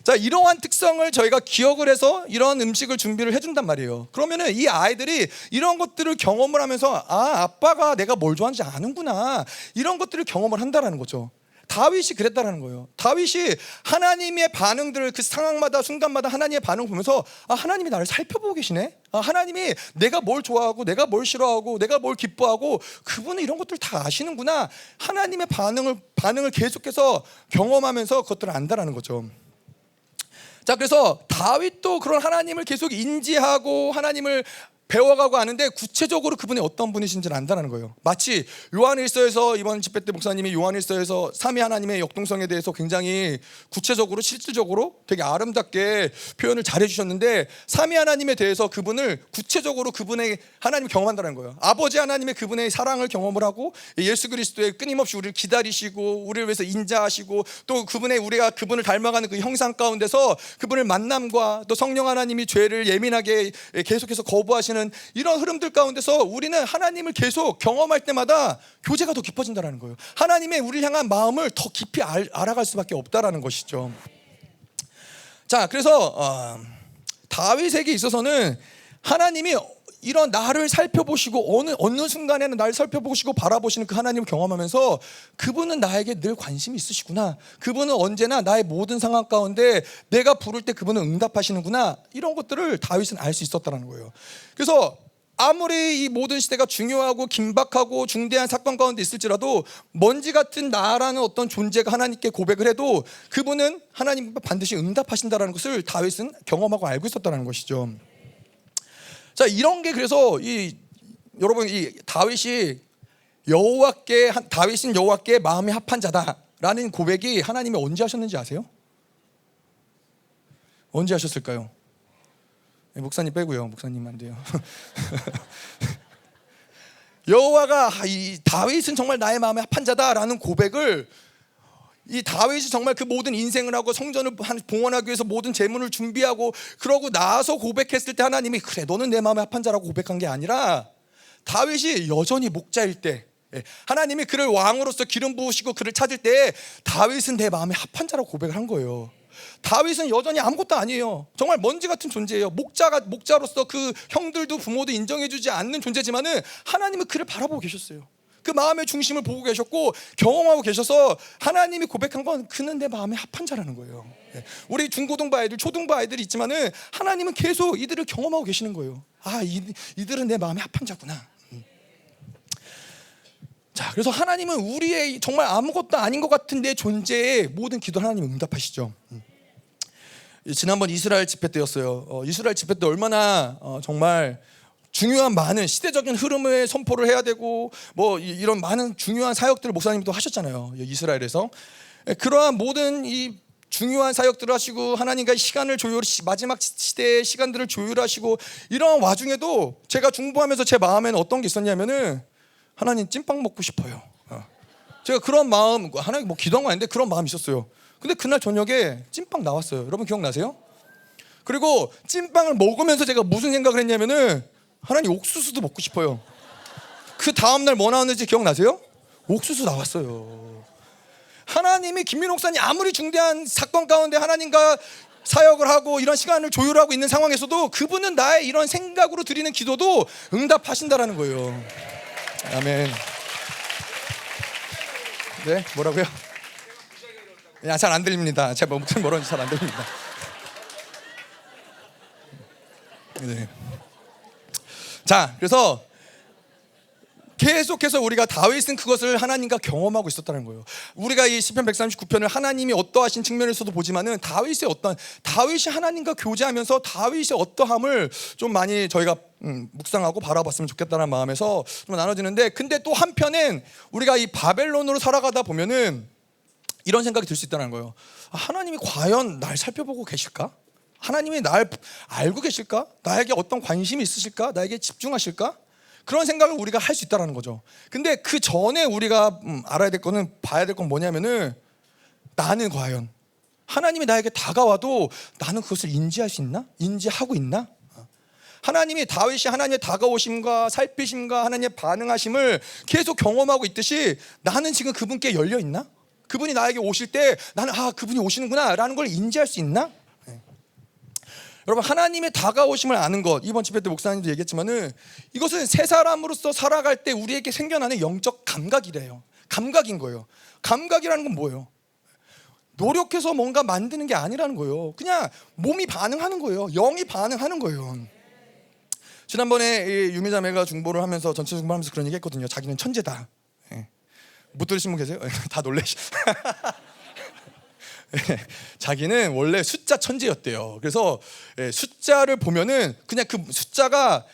자, 이러한 특성을 저희가 기억을 해서 이런 음식을 준비를 해준단 말이에요. 그러면은 이 아이들이 이런 것들을 경험을 하면서 아빠가 내가 뭘 좋아하는지 아는구나, 이런 것들을 경험을 한다라는 거죠. 다윗이 그랬다라는 거예요. 다윗이 하나님의 반응들을 그 상황마다 순간마다 하나님의 반응을 보면서 하나님이 나를 살펴보고 계시네. 하나님이 내가 뭘 좋아하고 내가 뭘 싫어하고 내가 뭘 기뻐하고 그분은 이런 것들을 다 아시는구나. 하나님의 반응을 계속해서 경험하면서 그것들을 안다라는 거죠. 자, 그래서 다윗도 그런 하나님을 계속 인지하고 하나님을 배워가고 아는데 구체적으로 그분이 어떤 분이신지를 안다는 거예요. 마치 요한일서에서 이번 집회 때 목사님이 요한일서에서 삼위 하나님의 역동성에 대해서 굉장히 구체적으로 실질적으로 되게 아름답게 표현을 잘 해주셨는데, 삼위 하나님에 대해서 그분을 구체적으로 그분의 하나님을 경험한다는 거예요. 아버지 하나님의 그분의 사랑을 경험을 하고 예수 그리스도의 끊임없이 우리를 기다리시고 우리를 위해서 인자하시고 또 그분의 우리가 그분을 닮아가는 그 형상 가운데서 그분을 만남과 또 성령 하나님이 죄를 예민하게 계속해서 거부하시는 이런 흐름들 가운데서 우리는 하나님을 계속 경험할 때마다 교제가 더 깊어진다는 거예요. 하나님의 우리를 향한 마음을 더 깊이 알아갈 수밖에 없다라는 것이죠. 자, 그래서 다윗에게 있어서는 하나님이 이런 나를 살펴보시고 어느 순간에는 나를 살펴보시고 바라보시는 그 하나님을 경험하면서 그분은 나에게 늘 관심이 있으시구나, 그분은 언제나 나의 모든 상황 가운데 내가 부를 때 그분은 응답하시는구나, 이런 것들을 다윗은 알 수 있었다는 거예요. 그래서 아무리 이 모든 시대가 중요하고 긴박하고 중대한 사건 가운데 있을지라도 먼지 같은 나라는 어떤 존재가 하나님께 고백을 해도 그분은 하나님 반드시 응답하신다는 것을 다윗은 경험하고 알고 있었다는 것이죠. 자, 이런 게 그래서 여러분 이 다윗은 여호와께 마음이 합한 자다라는 고백이 하나님이 언제 하셨는지 아세요? 언제 하셨을까요? 목사님 빼고요. 목사님 안 돼요. 여호와가 이 다윗은 정말 나의 마음에 합한 자다라는 고백을, 이 다윗이 정말 그 모든 인생을 하고 성전을 봉헌하기 위해서 모든 재물을 준비하고 그러고 나서 고백했을 때 하나님이 그래 너는 내 마음에 합한 자라고 고백한 게 아니라, 다윗이 여전히 목자일 때 하나님이 그를 왕으로서 기름 부으시고 그를 찾을 때 다윗은 내 마음에 합한 자라고 고백을 한 거예요. 다윗은 여전히 아무것도 아니에요. 정말 먼지 같은 존재예요. 목자로서 그 형들도 부모도 인정해주지 않는 존재지만은 하나님은 그를 바라보고 계셨어요. 그 마음의 중심을 보고 계셨고 경험하고 계셔서 하나님이 고백한 건 그는 내 마음에 합한 자라는 거예요. 우리 중고등부 아이들, 초등부 아이들이 있지만은 하나님은 계속 이들을 경험하고 계시는 거예요. 이들은 내 마음에 합한 자구나. 자, 그래서 하나님은 우리의 정말 아무것도 아닌 것 같은 내 존재에 모든 기도를 하나님 응답하시죠. 지난번 이스라엘 집회 때였어요. 이스라엘 집회 때 얼마나 정말 중요한 많은 시대적인 흐름을 선포를 해야 되고 이런 많은 중요한 사역들을 목사님도 하셨잖아요. 이스라엘에서 그러한 모든 이 중요한 사역들을 하시고 하나님과의 시간을 마지막 시대의 시간들을 조율하시고 이런 와중에도 제가 중보하면서 제 마음에는 어떤 게 있었냐면은 하나님 찐빵 먹고 싶어요. 제가 그런 마음, 하나님 기도한 거 아닌데 그런 마음이 있었어요. 근데 그날 저녁에 찐빵 나왔어요. 여러분 기억나세요? 그리고 찐빵을 먹으면서 제가 무슨 생각을 했냐면은 하나님 옥수수도 먹고 싶어요. 그 다음날 뭐 나왔는지 기억나세요? 옥수수 나왔어요. 하나님이 김민호 목사님 아무리 중대한 사건 가운데 하나님과 사역을 하고 이런 시간을 조율하고 있는 상황에서도 그분은 나의 이런 생각으로 드리는 기도도 응답하신다라는 거예요. 아멘. 네, 뭐라고요? 잘 안 들립니다. 제가 목소리 뭐라는지 잘 안 들립니다. 네. 자, 그래서 계속해서 우리가 다윗은 그것을 하나님과 경험하고 있었다는 거예요. 우리가 이 시편 139편을 하나님이 어떠하신 측면에서도 보지만은 다윗이 하나님과 교제하면서 다윗의 어떠함을 좀 많이 저희가 묵상하고 바라봤으면 좋겠다는 마음에서 좀 나눠지는데, 근데 또 한편엔 우리가 이 바벨론으로 살아가다 보면은 이런 생각이 들 수 있다는 거예요. 하나님이 과연 날 살펴보고 계실까? 하나님이 날 알고 계실까? 나에게 어떤 관심이 있으실까? 나에게 집중하실까? 그런 생각을 우리가 할 수 있다는 거죠. 근데 그 전에 우리가 알아야 될 거는, 봐야 될 건 뭐냐면은 나는 과연 하나님이 나에게 다가와도 나는 그것을 인지할 수 있나? 인지하고 있나? 하나님이 다윗이 하나님의 다가오심과 살피심과 하나님의 반응하심을 계속 경험하고 있듯이 나는 지금 그분께 열려 있나? 그분이 나에게 오실 때 나는 그분이 오시는구나 라는 걸 인지할 수 있나? 여러분, 하나님의 다가오심을 아는 것, 이번 집회 때 목사님도 얘기했지만은 이것은 새 사람으로서 살아갈 때 우리에게 생겨나는 영적 감각이래요. 감각인 거예요. 감각이라는 건 뭐예요? 노력해서 뭔가 만드는 게 아니라는 거예요. 그냥 몸이 반응하는 거예요. 영이 반응하는 거예요. 지난번에 유미자매가 중보를 하면서 전체 중보하면서 그런 얘기 했거든요. 자기는 천재다. 못 들으신 분 계세요? 다 놀라시. 자기는 원래 숫자 천재였대요. 그래서 숫자를 보면은 그냥 그 숫자가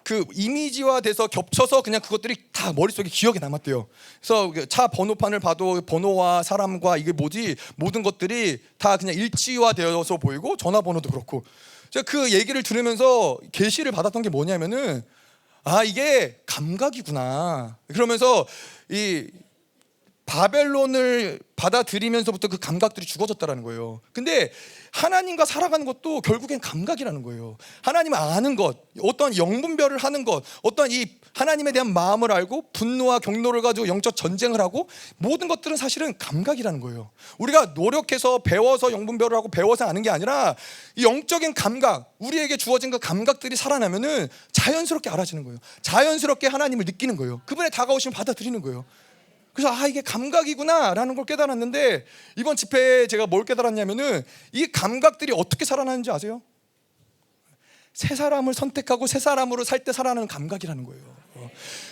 그 이미지화 돼서 겹쳐서 그냥 그것들이 다 머릿속에 기억에 남았대요. 그래서 차 번호판을 봐도 번호와 사람과 이게 뭐지 모든 것들이 다 그냥 일치화되어서 보이고 전화번호도 그렇고. 제가 그 얘기를 들으면서 계시를 받았던 게 뭐냐면은 이게 감각이구나. 그러면서 이 바벨론을 받아들이면서부터 그 감각들이 죽어졌다라는 거예요. 근데 하나님과 살아가는 것도 결국엔 감각이라는 거예요. 하나님을 아는 것, 어떤 영분별을 하는 것, 어떤 이 하나님에 대한 마음을 알고 분노와 경노를 가지고 영적 전쟁을 하고 모든 것들은 사실은 감각이라는 거예요. 우리가 노력해서 배워서 영분별을 하고 배워서 아는 게 아니라 이 영적인 감각, 우리에게 주어진 그 감각들이 살아나면은 자연스럽게 알아지는 거예요. 자연스럽게 하나님을 느끼는 거예요. 그분의 다가오심을 받아들이는 거예요. 그래서 이게 감각이구나 라는 걸 깨달았는데, 이번 집회에 제가 뭘 깨달았냐면은 이 감각들이 어떻게 살아나는지 아세요? 새 사람을 선택하고 새 사람으로 살 때 살아나는 감각이라는 거예요.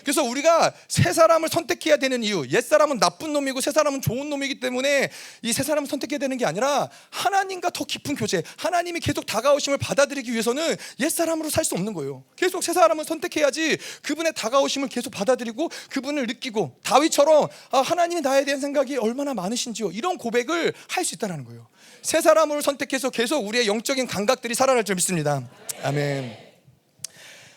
그래서 우리가 새 사람을 선택해야 되는 이유, 옛 사람은 나쁜 놈이고 새 사람은 좋은 놈이기 때문에 이 새 사람을 선택해야 되는 게 아니라 하나님과 더 깊은 교제, 하나님이 계속 다가오심을 받아들이기 위해서는 옛 사람으로 살 수 없는 거예요. 계속 새 사람을 선택해야지 그분의 다가오심을 계속 받아들이고 그분을 느끼고, 다윗처럼 하나님이 나에 대한 생각이 얼마나 많으신지요, 이런 고백을 할 수 있다는 거예요. 새 사람을 선택해서 계속 우리의 영적인 감각들이 살아날 줄 믿습니다. 아멘.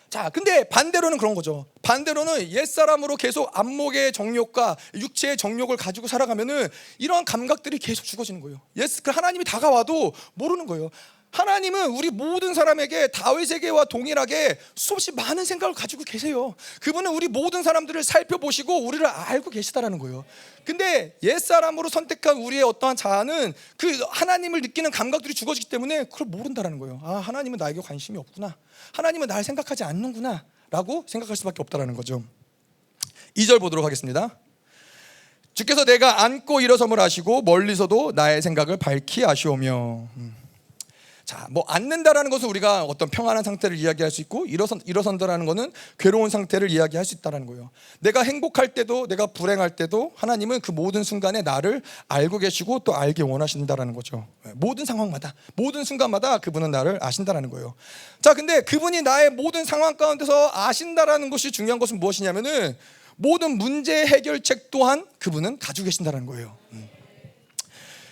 자, 근데 반대로는 그런 거죠. 반대로는 옛사람으로 계속 안목의 정욕과 육체의 정욕을 가지고 살아가면은 이런 감각들이 계속 죽어지는 거예요. 하나님이 다가와도 모르는 거예요. 하나님은 우리 모든 사람에게 다윗에게와 동일하게 수없이 많은 생각을 가지고 계세요. 그분은 우리 모든 사람들을 살펴보시고 우리를 알고 계시다라는 거예요. 근데 옛사람으로 선택한 우리의 어떠한 자아는 그 하나님을 느끼는 감각들이 죽어지기 때문에 그걸 모른다라는 거예요. 하나님은 나에게 관심이 없구나, 하나님은 날 생각하지 않는구나 라고 생각할 수밖에 없다라는 거죠. 2절 보도록 하겠습니다. 주께서 내가 앉고 일어섬을 아시고 멀리서도 나의 생각을 밝히 아시오며. 자, 앉는다라는 것은 우리가 어떤 평안한 상태를 이야기할 수 있고, 일어선다라는 것은 괴로운 상태를 이야기할 수 있다는 거예요. 내가 행복할 때도 내가 불행할 때도 하나님은 그 모든 순간에 나를 알고 계시고 또 알기 원하신다라는 거죠. 모든 상황마다, 모든 순간마다 그분은 나를 아신다라는 거예요. 자, 근데 그분이 나의 모든 상황 가운데서 아신다라는 것이 중요한 것은 무엇이냐면은 모든 문제 해결책 또한 그분은 가지고 계신다라는 거예요.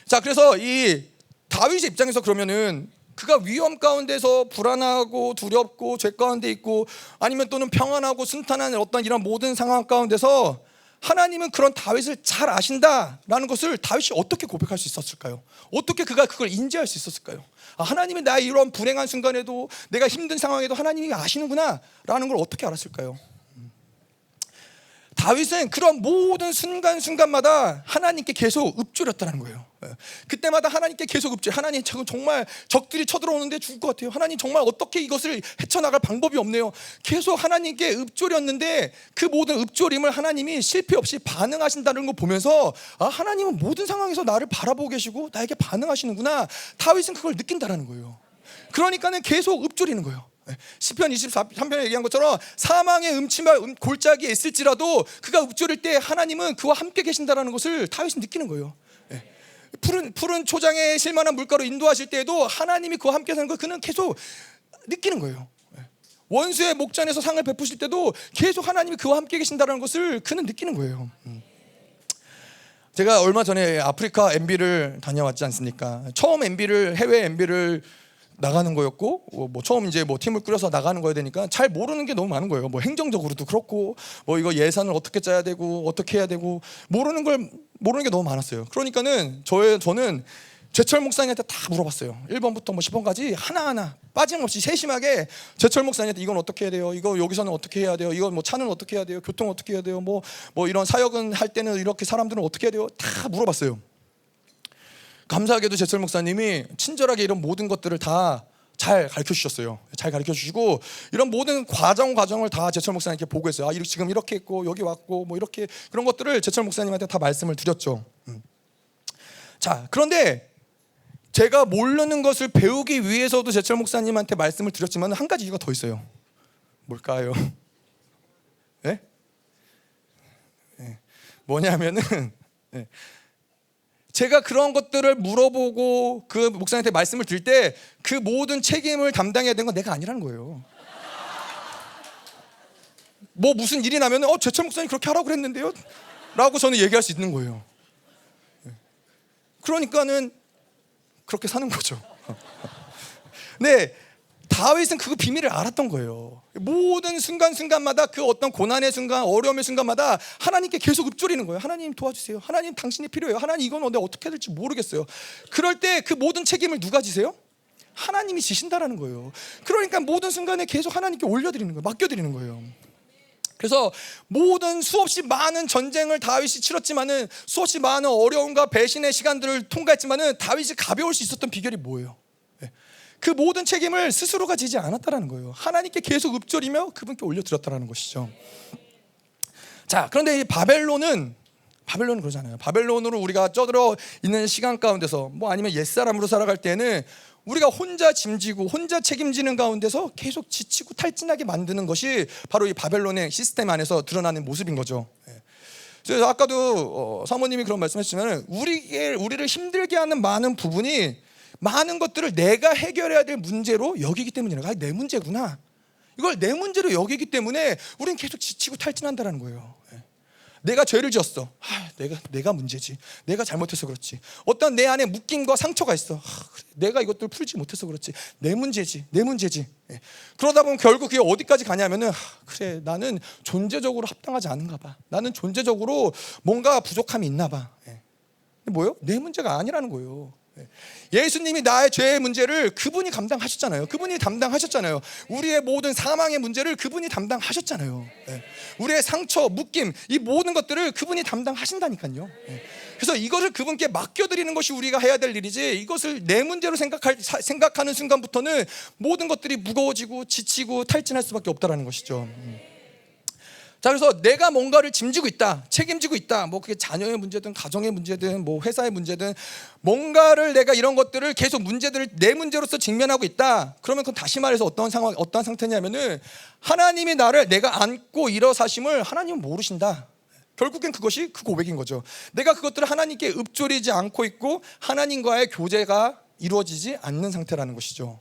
자, 그래서 이 다윗의 입장에서 그러면은 그가 위험 가운데서 불안하고 두렵고 죄 가운데 있고 아니면 또는 평안하고 순탄한 어떤 이런 모든 상황 가운데서 하나님은 그런 다윗을 잘 아신다라는 것을 다윗이 어떻게 고백할 수 있었을까요? 어떻게 그가 그걸 인지할 수 있었을까요? 하나님이 나의 이런 불행한 순간에도, 내가 힘든 상황에도 하나님이 아시는구나 라는 걸 어떻게 알았을까요? 다윗은 그런 모든 순간순간마다 하나님께 계속 읊조렸다는 거예요. 그때마다 하나님께 계속 읊조려. 하나님, 정말 적들이 쳐들어오는데 죽을 것 같아요. 하나님, 정말 어떻게 이것을 헤쳐나갈 방법이 없네요. 계속 하나님께 읊조렸는데 그 모든 읊조림을 하나님이 실패 없이 반응하신다는 걸 보면서 하나님은 모든 상황에서 나를 바라보고 계시고 나에게 반응하시는구나, 다윗은 그걸 느낀다는 거예요. 그러니까는 계속 읊조리는 거예요. 시편 23편에 얘기한 것처럼 사망의 음침한 골짜기에 있을지라도 그가 읊조릴 때 하나님은 그와 함께 계신다는 것을 다윗은 느끼는 거예요. 푸른 초장에 실만한 물가로 인도하실 때에도 하나님이 그와 함께 사는 걸 그는 계속 느끼는 거예요. 원수의 목전에서 상을 베푸실 때도 계속 하나님이 그와 함께 계신다는 것을 그는 느끼는 거예요. 제가 얼마 전에 아프리카 MB를 다녀왔지 않습니까? 처음 해외 MB를 나가는 거였고, 처음 이제 팀을 꾸려서 나가는 거야 되니까 잘 모르는 게 너무 많은 거예요. 행정적으로도 그렇고, 이거 예산을 어떻게 짜야 되고, 어떻게 해야 되고, 모르는 게 너무 많았어요. 그러니까는 저는 제철 목사님한테 다 물어봤어요. 1번부터 뭐 10번까지 하나하나 빠짐없이 세심하게 제철 목사님한테 이건 어떻게 해야 돼요? 이거 여기서는 어떻게 해야 돼요? 이거 뭐 차는 어떻게 해야 돼요? 교통 어떻게 해야 돼요? 뭐 이런 사역은 할 때는 이렇게 사람들은 어떻게 해야 돼요? 다 물어봤어요. 감사하게도 제철 목사님이 친절하게 이런 모든 것들을 다 잘 가르쳐 주셨어요. 잘 가르쳐 주시고 이런 모든 과정을 다 제철 목사님께 보고했어요. 아, 지금 이렇게 했고 여기 왔고 뭐 이렇게 그런 것들을 제철 목사님한테 다 말씀을 드렸죠. 자, 그런데 제가 모르는 것을 배우기 위해서도 제철 목사님한테 말씀을 드렸지만 한 가지 이유가 더 있어요. 뭘까요? 네? 네. 뭐냐면은 네. 제가 그런 것들을 물어보고 그 목사님한테 말씀을 드릴 때 그 모든 책임을 담당해야 되는 건 내가 아니라는 거예요. 뭐 무슨 일이 나면 제철 목사님 그렇게 하라고 그랬는데요? 라고 저는 얘기할 수 있는 거예요. 그러니까는 그렇게 사는 거죠. 네, 다윗은 그 비밀을 알았던 거예요. 모든 순간순간마다 그 어떤 고난의 순간, 어려움의 순간마다 하나님께 계속 읊조리는 거예요. 하나님 도와주세요. 하나님 당신이 필요해요. 하나님 이건 내가 어떻게 해야 될지 모르겠어요. 그럴 때 그 모든 책임을 누가 지세요? 하나님이 지신다라는 거예요. 그러니까 모든 순간에 계속 하나님께 올려드리는 거예요. 맡겨드리는 거예요. 그래서 모든 수없이 많은 전쟁을 다윗이 치렀지만은 수없이 많은 어려움과 배신의 시간들을 통과했지만은 다윗이 가벼울 수 있었던 비결이 뭐예요? 그 모든 책임을 스스로가 지지 않았다라는 거예요. 하나님께 계속 읊조리며 그분께 올려드렸다라는 것이죠. 자, 그런데 이 바벨론은 그러잖아요. 바벨론으로 우리가 쩌들어 있는 시간 가운데서 뭐 아니면 옛사람으로 살아갈 때는 우리가 혼자 짐지고 혼자 책임지는 가운데서 계속 지치고 탈진하게 만드는 것이 바로 이 바벨론의 시스템 안에서 드러나는 모습인 거죠. 그래서 아까도 사모님이 그런 말씀하셨지만 우리를 힘들게 하는 많은 부분이 많은 것들을 내가 해결해야 될 문제로 여기기 때문이라. 내 문제구나. 이걸 내 문제로 여기기 때문에 우리는 계속 지치고 탈진한다는 거예요. 내가 죄를 지었어. 내가 문제지. 내가 잘못해서 그렇지. 어떤 내 안에 묶임과 상처가 있어. 내가 이것들을 풀지 못해서 그렇지. 내 문제지. 그러다 보면 결국 그게 어디까지 가냐면은 그래, 나는 존재적으로 합당하지 않은가 봐. 나는 존재적으로 뭔가 부족함이 있나 봐. 뭐요? 내 문제가 아니라는 거예요. 예수님이 나의 죄의 문제를 그분이 감당하셨잖아요. 그분이 담당하셨잖아요. 우리의 모든 사망의 문제를 그분이 담당하셨잖아요. 우리의 상처, 묶임, 이 모든 것들을 그분이 담당하신다니까요. 그래서 이것을 그분께 맡겨드리는 것이 우리가 해야 될 일이지, 이것을 내 문제로 생각하는 순간부터는 모든 것들이 무거워지고 지치고 탈진할 수밖에 없다는 것이죠. 자, 그래서 내가 뭔가를 짐지고 있다, 책임지고 있다, 뭐 그게 자녀의 문제든 가정의 문제든 뭐 회사의 문제든 뭔가를 내가 이런 것들을 계속 문제들을 내 문제로서 직면하고 있다. 그러면 그건 다시 말해서 어떤 상태냐면은 하나님이 내가 안고 일어사심을 하나님은 모르신다. 결국엔 그것이 그 고백인 거죠. 내가 그것들을 하나님께 읊조리지 않고 있고 하나님과의 교제가 이루어지지 않는 상태라는 것이죠.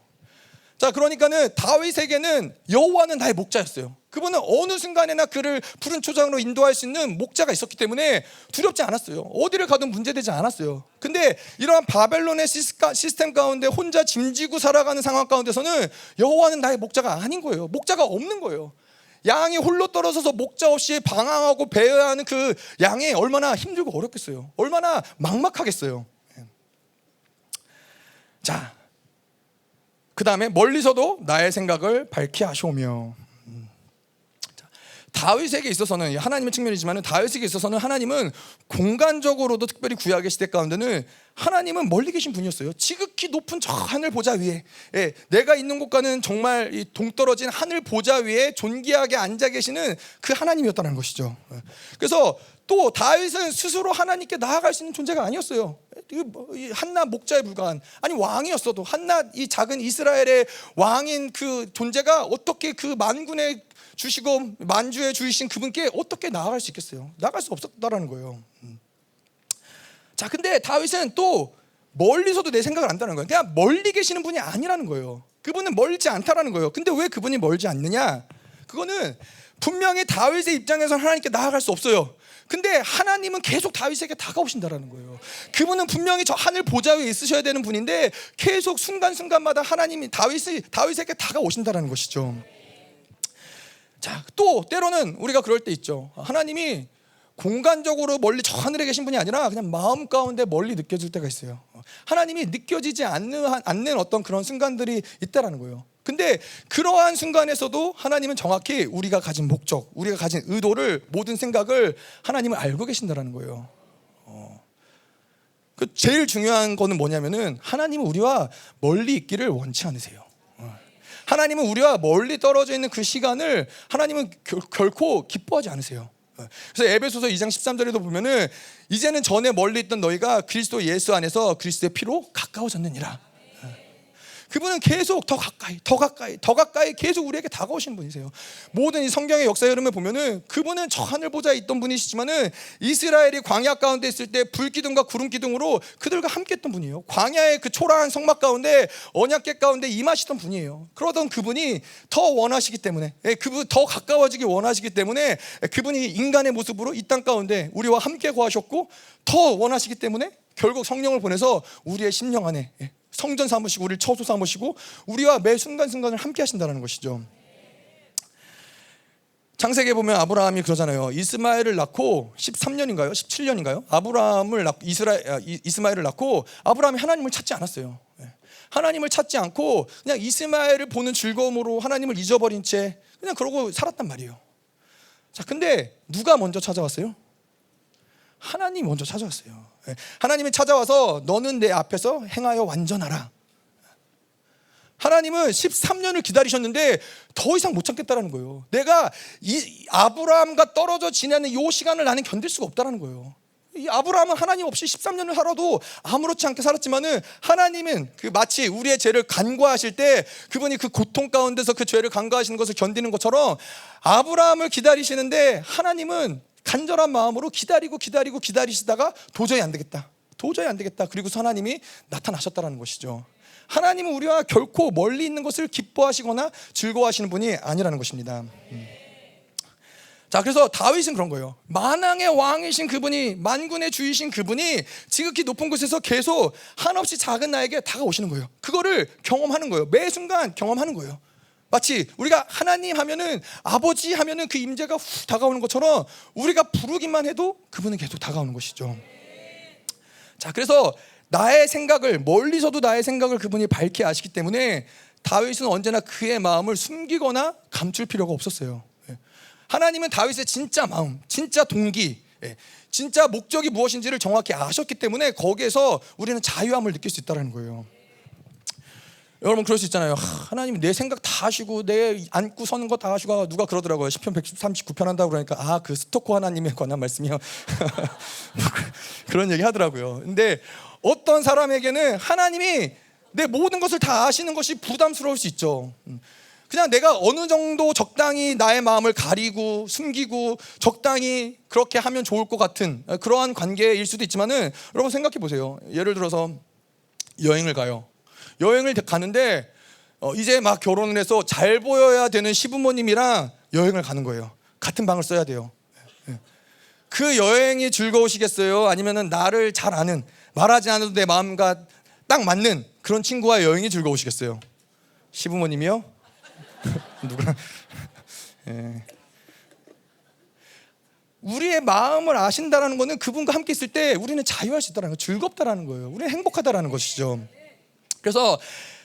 자, 그러니까는 다윗에게는 여호와는 나의 목자였어요. 그분은 어느 순간에나 그를 푸른 초장으로 인도할 수 있는 목자가 있었기 때문에 두렵지 않았어요. 어디를 가든 문제되지 않았어요. 근데 이러한 바벨론의 시스템 가운데 혼자 짐지고 살아가는 상황 가운데서는 여호와는 나의 목자가 아닌 거예요. 목자가 없는 거예요. 양이 홀로 떨어져서 목자 없이 방황하고 배회하는 그 양이 얼마나 힘들고 어렵겠어요. 얼마나 막막하겠어요. 자, 그 다음에 멀리서도 나의 생각을 밝히 하시오며. 다윗에게 있어서는 하나님의 측면이지만 다윗에게 있어서는 하나님은 공간적으로도 특별히 구약의 시대 가운데는 하나님은 멀리 계신 분이었어요. 지극히 높은 저 하늘 보좌 위에, 내가 있는 곳과는 정말 이 동떨어진 하늘 보좌 위에 존귀하게 앉아 계시는 그 하나님이었다는 것이죠. 그래서 또 다윗은 스스로 하나님께 나아갈 수 있는 존재가 아니었어요. 한나 목자에 불과한, 아니 왕이었어도 한나 이 작은 이스라엘의 왕인 그 존재가 어떻게 그 만군의 주시고 만주에 주이신 그분께 어떻게 나아갈 수 있겠어요? 나아갈 수 없었다라는 거예요. 자, 근데 다윗은 또 멀리서도 내 생각을 안다는 거예요. 그냥 멀리 계시는 분이 아니라는 거예요. 그분은 멀지 않다라는 거예요. 근데 왜 그분이 멀지 않느냐? 그거는 분명히 다윗의 입장에서는 하나님께 나아갈 수 없어요. 근데 하나님은 계속 다윗에게 다가오신다라는 거예요. 그분은 분명히 저 하늘 보좌 위에 있으셔야 되는 분인데 계속 순간순간마다 하나님이 다윗에게 다가오신다라는 것이죠. 자, 또 때로는 우리가 그럴 때 있죠. 하나님이 공간적으로 멀리 저 하늘에 계신 분이 아니라 그냥 마음 가운데 멀리 느껴질 때가 있어요. 하나님이 느껴지지 않는 어떤 그런 순간들이 있다라는 거예요. 근데 그러한 순간에서도 하나님은 정확히 우리가 가진 목적, 우리가 가진 의도를, 모든 생각을 하나님은 알고 계신다라는 거예요. 그 제일 중요한 거는 뭐냐면은 하나님은 우리와 멀리 있기를 원치 않으세요. 하나님은 우리와 멀리 떨어져 있는 그 시간을 하나님은 결코 기뻐하지 않으세요. 그래서 에베소서 2장 13절에도 보면은 이제는 전에 멀리 있던 너희가 그리스도 예수 안에서 그리스도의 피로 가까워졌느니라. 그분은 계속 더 가까이 계속 우리에게 다가오시는 분이세요. 모든 이 성경의 역사 흐름을 보면은 그분은 저 하늘 보좌에 있던 분이시지만은 이스라엘이 광야 가운데 있을 때 불기둥과 구름 기둥으로 그들과 함께 했던 분이에요. 광야의 그 초라한 성막 가운데 언약궤 가운데 임하시던 분이에요. 그러던 그분이 더 원하시기 때문에, 그분 더 가까워지기 원하시기 때문에 그분이 인간의 모습으로 이 땅 가운데 우리와 함께 거하셨고, 더 원하시기 때문에 결국 성령을 보내서 우리의 심령 안에 성전 삼으시고 우리를 처소 삼으시고 우리와 매 순간순간을 함께 하신다는 것이죠. 창세기에 보면 아브라함이 그러잖아요. 이스마엘을 낳고 13년인가요? 17년인가요? 아브라함을 낳고 이스마엘을 낳고 아브라함이 하나님을 찾지 않았어요. 하나님을 찾지 않고 그냥 이스마엘을 보는 즐거움으로 하나님을 잊어버린 채 그냥 그러고 살았단 말이에요. 자, 근데 누가 먼저 찾아왔어요? 하나님이 먼저 찾아왔어요. 하나님이 찾아와서 너는 내 앞에서 행하여 완전하라. 하나님은 13년을 기다리셨는데 더 이상 못 참겠다라는 거예요. 내가 이 아브라함과 떨어져 지내는 이 시간을 나는 견딜 수가 없다라는 거예요. 이 아브라함은 하나님 없이 13년을 살아도 아무렇지 않게 살았지만은 하나님은 그 마치 우리의 죄를 간과하실 때 그분이 그 고통 가운데서 그 죄를 간과하시는 것을 견디는 것처럼 아브라함을 기다리시는데 하나님은 간절한 마음으로 기다리시다가 도저히 안 되겠다. 그리고서 하나님이 나타나셨다는 것이죠. 하나님은 우리와 결코 멀리 있는 것을 기뻐하시거나 즐거워하시는 분이 아니라는 것입니다. 자, 그래서 다윗은 그런 거예요. 만왕의 왕이신 그분이, 만군의 주이신 그분이 지극히 높은 곳에서 계속 한없이 작은 나에게 다가오시는 거예요. 그거를 경험하는 거예요. 매 순간 경험하는 거예요. 마치 우리가 하나님 하면은, 아버지 하면은 그 임재가 훅 다가오는 것처럼 우리가 부르기만 해도 그분은 계속 다가오는 것이죠. 자, 그래서 나의 생각을, 멀리서도 나의 생각을 그분이 밝히 아시기 때문에 다윗은 언제나 그의 마음을 숨기거나 감출 필요가 없었어요. 하나님은 다윗의 진짜 마음, 진짜 동기, 진짜 목적이 무엇인지를 정확히 아셨기 때문에 거기에서 우리는 자유함을 느낄 수 있다는 거예요. 여러분 그럴 수 있잖아요. 하나님 내 생각 다 하시고 내 앉고 서는 거 다 하시고, 누가 그러더라고요. 시편 139편 한다고 그러니까 그 스토커 하나님에 관한 말씀이요. 그런 얘기 하더라고요. 근데 어떤 사람에게는 하나님이 내 모든 것을 다 아시는 것이 부담스러울 수 있죠. 그냥 내가 어느 정도 적당히 나의 마음을 가리고 숨기고 적당히 그렇게 하면 좋을 것 같은 그러한 관계일 수도 있지만은, 여러분 생각해 보세요. 예를 들어서 여행을 가요. 여행을 가는데 이제 막 결혼을 해서 잘 보여야 되는 시부모님이랑 여행을 가는 거예요. 같은 방을 써야 돼요. 그 여행이 즐거우시겠어요? 아니면은 나를 잘 아는, 말하지 않아도 내 마음과 딱 맞는 그런 친구와 여행이 즐거우시겠어요? 시부모님이요? 누가? 우리의 마음을 아신다라는 것은 그분과 함께 있을 때 우리는 자유할 수 있다는 거, 즐겁다라는 거예요. 우리는 행복하다라는 것이죠. 그래서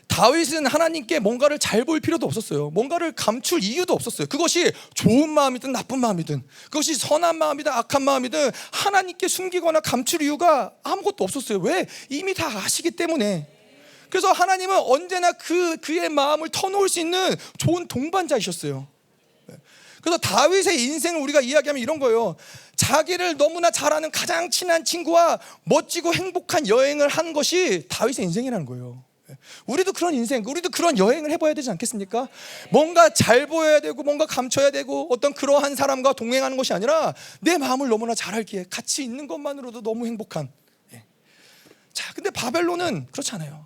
다윗은 하나님께 뭔가를 잘 보일 필요도 없었어요. 뭔가를 감출 이유도 없었어요. 그것이 좋은 마음이든 나쁜 마음이든, 그것이 선한 마음이든 악한 마음이든 하나님께 숨기거나 감출 이유가 아무것도 없었어요. 왜? 이미 다 아시기 때문에. 그래서 하나님은 언제나 그의 마음을 터놓을 수 있는 좋은 동반자이셨어요. 그래서 다윗의 인생을 우리가 이야기하면 이런 거예요. 자기를 너무나 잘 아는 가장 친한 친구와 멋지고 행복한 여행을 한 것이 다윗의 인생이라는 거예요. 우리도 그런 인생, 우리도 그런 여행을 해봐야 되지 않겠습니까? 뭔가 잘 보여야 되고 뭔가 감춰야 되고 어떤 그러한 사람과 동행하는 것이 아니라 내 마음을 너무나 잘 알기에 같이 있는 것만으로도 너무 행복한. 자, 근데 바벨론은 그렇지 않아요.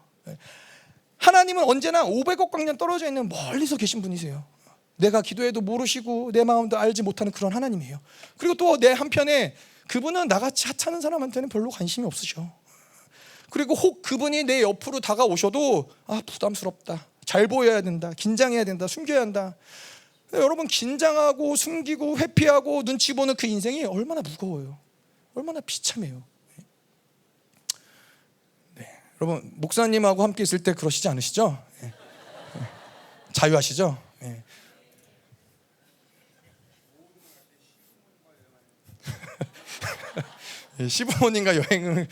하나님은 언제나 500억 광년 떨어져 있는 멀리서 계신 분이세요. 내가 기도해도 모르시고 내 마음도 알지 못하는 그런 하나님이에요. 그리고 또 내 한편에 그분은 나같이 하찮은 사람한테는 별로 관심이 없으셔. 그리고 혹 그분이 내 옆으로 다가오셔도 부담스럽다, 잘 보여야 된다, 긴장해야 된다, 숨겨야 한다. 여러분, 긴장하고 숨기고 회피하고 눈치 보는 그 인생이 얼마나 무거워요. 얼마나 비참해요. 여러분 목사님하고 함께 있을 때 그러시지 않으시죠? 예. 자유하시죠? 예. 시부모님과 여행을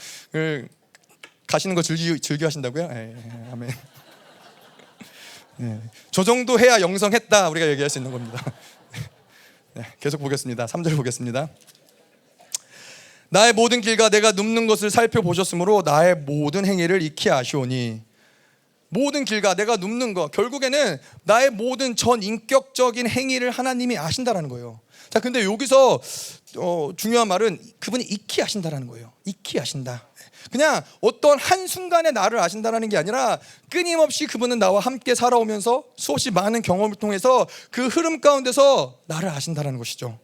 가시는 거 즐겨 하신다고요? 예, 예, 아멘. 예, 저 정도 해야 영성했다 우리가 얘기할 수 있는 겁니다. 네, 계속 보겠습니다. 3절 보겠습니다. 나의 모든 길과 내가 눕는 것을 살펴보셨으므로 나의 모든 행위를 익히 아시오니. 모든 길과 내가 눕는 것, 결국에는 나의 모든 전 인격적인 행위를 하나님이 아신다라는 거예요. 자, 근데 여기서 중요한 말은 그분이 익히 아신다라는 거예요. 익히 아신다. 그냥 어떤 한순간에 나를 아신다라는 게 아니라 끊임없이 그분은 나와 함께 살아오면서 수없이 많은 경험을 통해서 그 흐름 가운데서 나를 아신다라는 것이죠.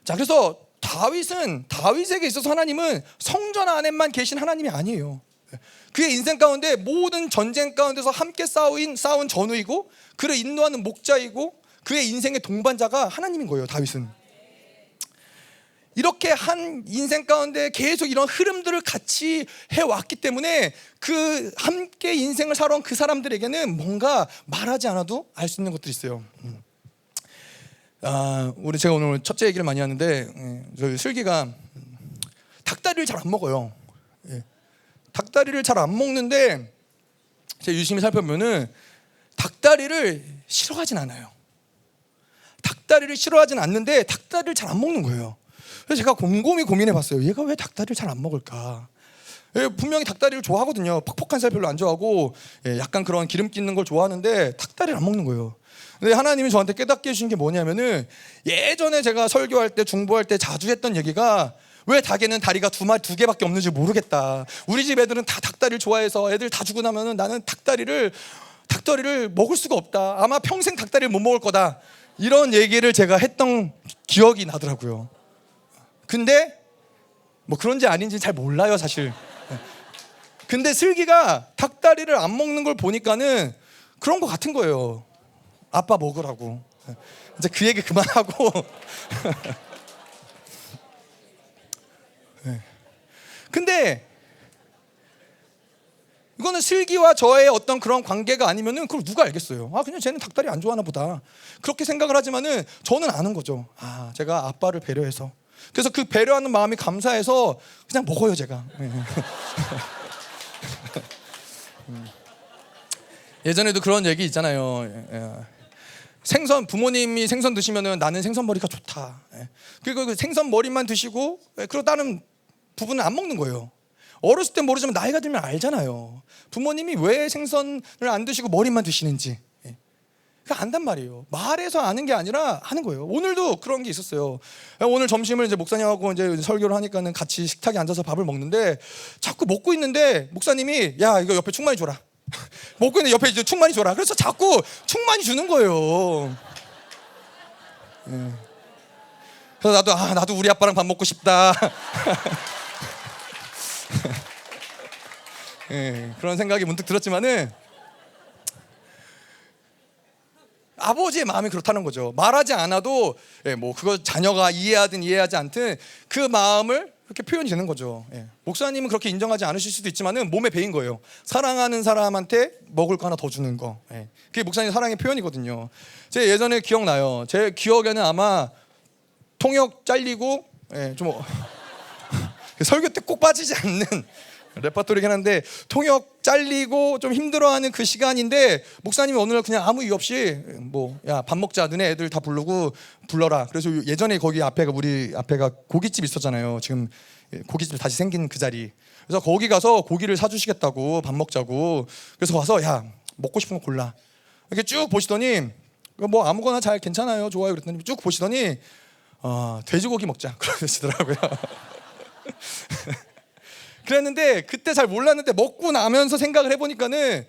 자, 그래서 다윗에게 있어서 하나님은 성전 안에만 계신 하나님이 아니에요. 그의 인생 가운데 모든 전쟁 가운데서 함께 싸운 전우이고 그를 인도하는 목자이고 그의 인생의 동반자가 하나님인 거예요. 다윗은 이렇게 한 인생 가운데 계속 이런 흐름들을 같이 해왔기 때문에 그 함께 인생을 살아온 그 사람들에게는 뭔가 말하지 않아도 알 수 있는 것들이 있어요. 제가 오늘 첫째 얘기를 많이 하는데 저희 슬기가 닭다리를 잘 안 먹어요. 닭다리를 잘 안 먹는데 제가 유심히 살펴보면은 닭다리를 싫어하진 않아요. 닭다리를 싫어하진 않는데 닭다리를 잘 안 먹는 거예요. 그래서 제가 곰곰이 고민해봤어요. 얘가 왜 닭다리를 잘 안 먹을까? 분명히 닭다리를 좋아하거든요. 퍽퍽한 살 별로 안 좋아하고 약간 그런 기름기 있는 걸 좋아하는데 닭다리를 안 먹는 거예요. 근데 하나님이 저한테 깨닫게 해주신 게 뭐냐면은 예전에 제가 설교할 때 중보할 때 자주 했던 얘기가 왜 닭에는 다리가 두 개밖에 없는지 모르겠다. 우리 집 애들은 다 닭다리를 좋아해서 애들 다 주고 나면은 나는 닭다리를 먹을 수가 없다. 아마 평생 닭다리를 못 먹을 거다. 이런 얘기를 제가 했던 기억이 나더라고요. 근데 뭐 그런지 아닌지 잘 몰라요, 사실. 근데 슬기가 닭다리를 안 먹는 걸 보니까는 그런 거 같은 거예요. 아빠 먹으라고. 이제 그 얘기 그만하고. 근데 이거는 슬기와 저의 어떤 그런 관계가 아니면은 그걸 누가 알겠어요? 그냥 쟤는 닭다리 안 좋아하나 보다. 그렇게 생각을 하지만은 저는 아는 거죠. 제가 아빠를 배려해서. 그래서 그 배려하는 마음이 감사해서 그냥 먹어요, 제가. 예전에도 그런 얘기 있잖아요. 부모님이 생선 드시면은 나는 생선 머리가 좋다. 그리고 그 생선 머리만 드시고 그리고 다른 부분은 안 먹는 거예요. 어렸을 땐 모르지만 나이가 들면 알잖아요. 부모님이 왜 생선을 안 드시고 머리만 드시는지. 그거 안단 말이에요. 말해서 아는 게 아니라 하는 거예요. 오늘도 그런 게 있었어요. 오늘 점심을 이제 목사님하고 이제 설교를 하니까는 같이 식탁에 앉아서 밥을 먹는데 자꾸 먹고 있는데 목사님이 야 이거 옆에 충만히 줘라. 먹고 있는데 옆에 이제 충만히 줘라. 그래서 자꾸 충만히 주는 거예요. 그래서 나도 우리 아빠랑 밥 먹고 싶다. 그런 생각이 문득 들었지만은 아버지의 마음이 그렇다는 거죠. 말하지 않아도 뭐 그거 자녀가 이해하든 이해하지 않든 그 마음을 그렇게 표현이 되는 거죠. 목사님은 그렇게 인정하지 않으실 수도 있지만은 몸에 배인 거예요. 사랑하는 사람한테 먹을 거 하나 더 주는 거. 그게 목사님 사랑의 표현이거든요. 제가 예전에 기억나요. 제 기억에는 아마 통역 잘리고 좀 설교 때 꼭 빠지지 않는 레퍼토리긴 한데 통역 잘리고 좀 힘들어하는 그 시간인데 목사님이 어느 날 그냥 아무 이유 없이 야 밥 먹자, 너네 애들 다 부르고 불러라. 그래서 예전에 거기 우리 앞에가 고깃집 있었잖아요. 지금 고깃집 다시 생긴 그 자리. 그래서 거기 가서 고기를 사주시겠다고 밥 먹자고. 그래서 가서 야 먹고 싶은 거 골라. 이렇게 쭉 보시더니 뭐 아무거나 잘 괜찮아요, 좋아요 그랬더니 쭉 보시더니 돼지고기 먹자 그러시더라고요. 그랬는데 그때 잘 몰랐는데 먹고 나면서 생각을 해보니까는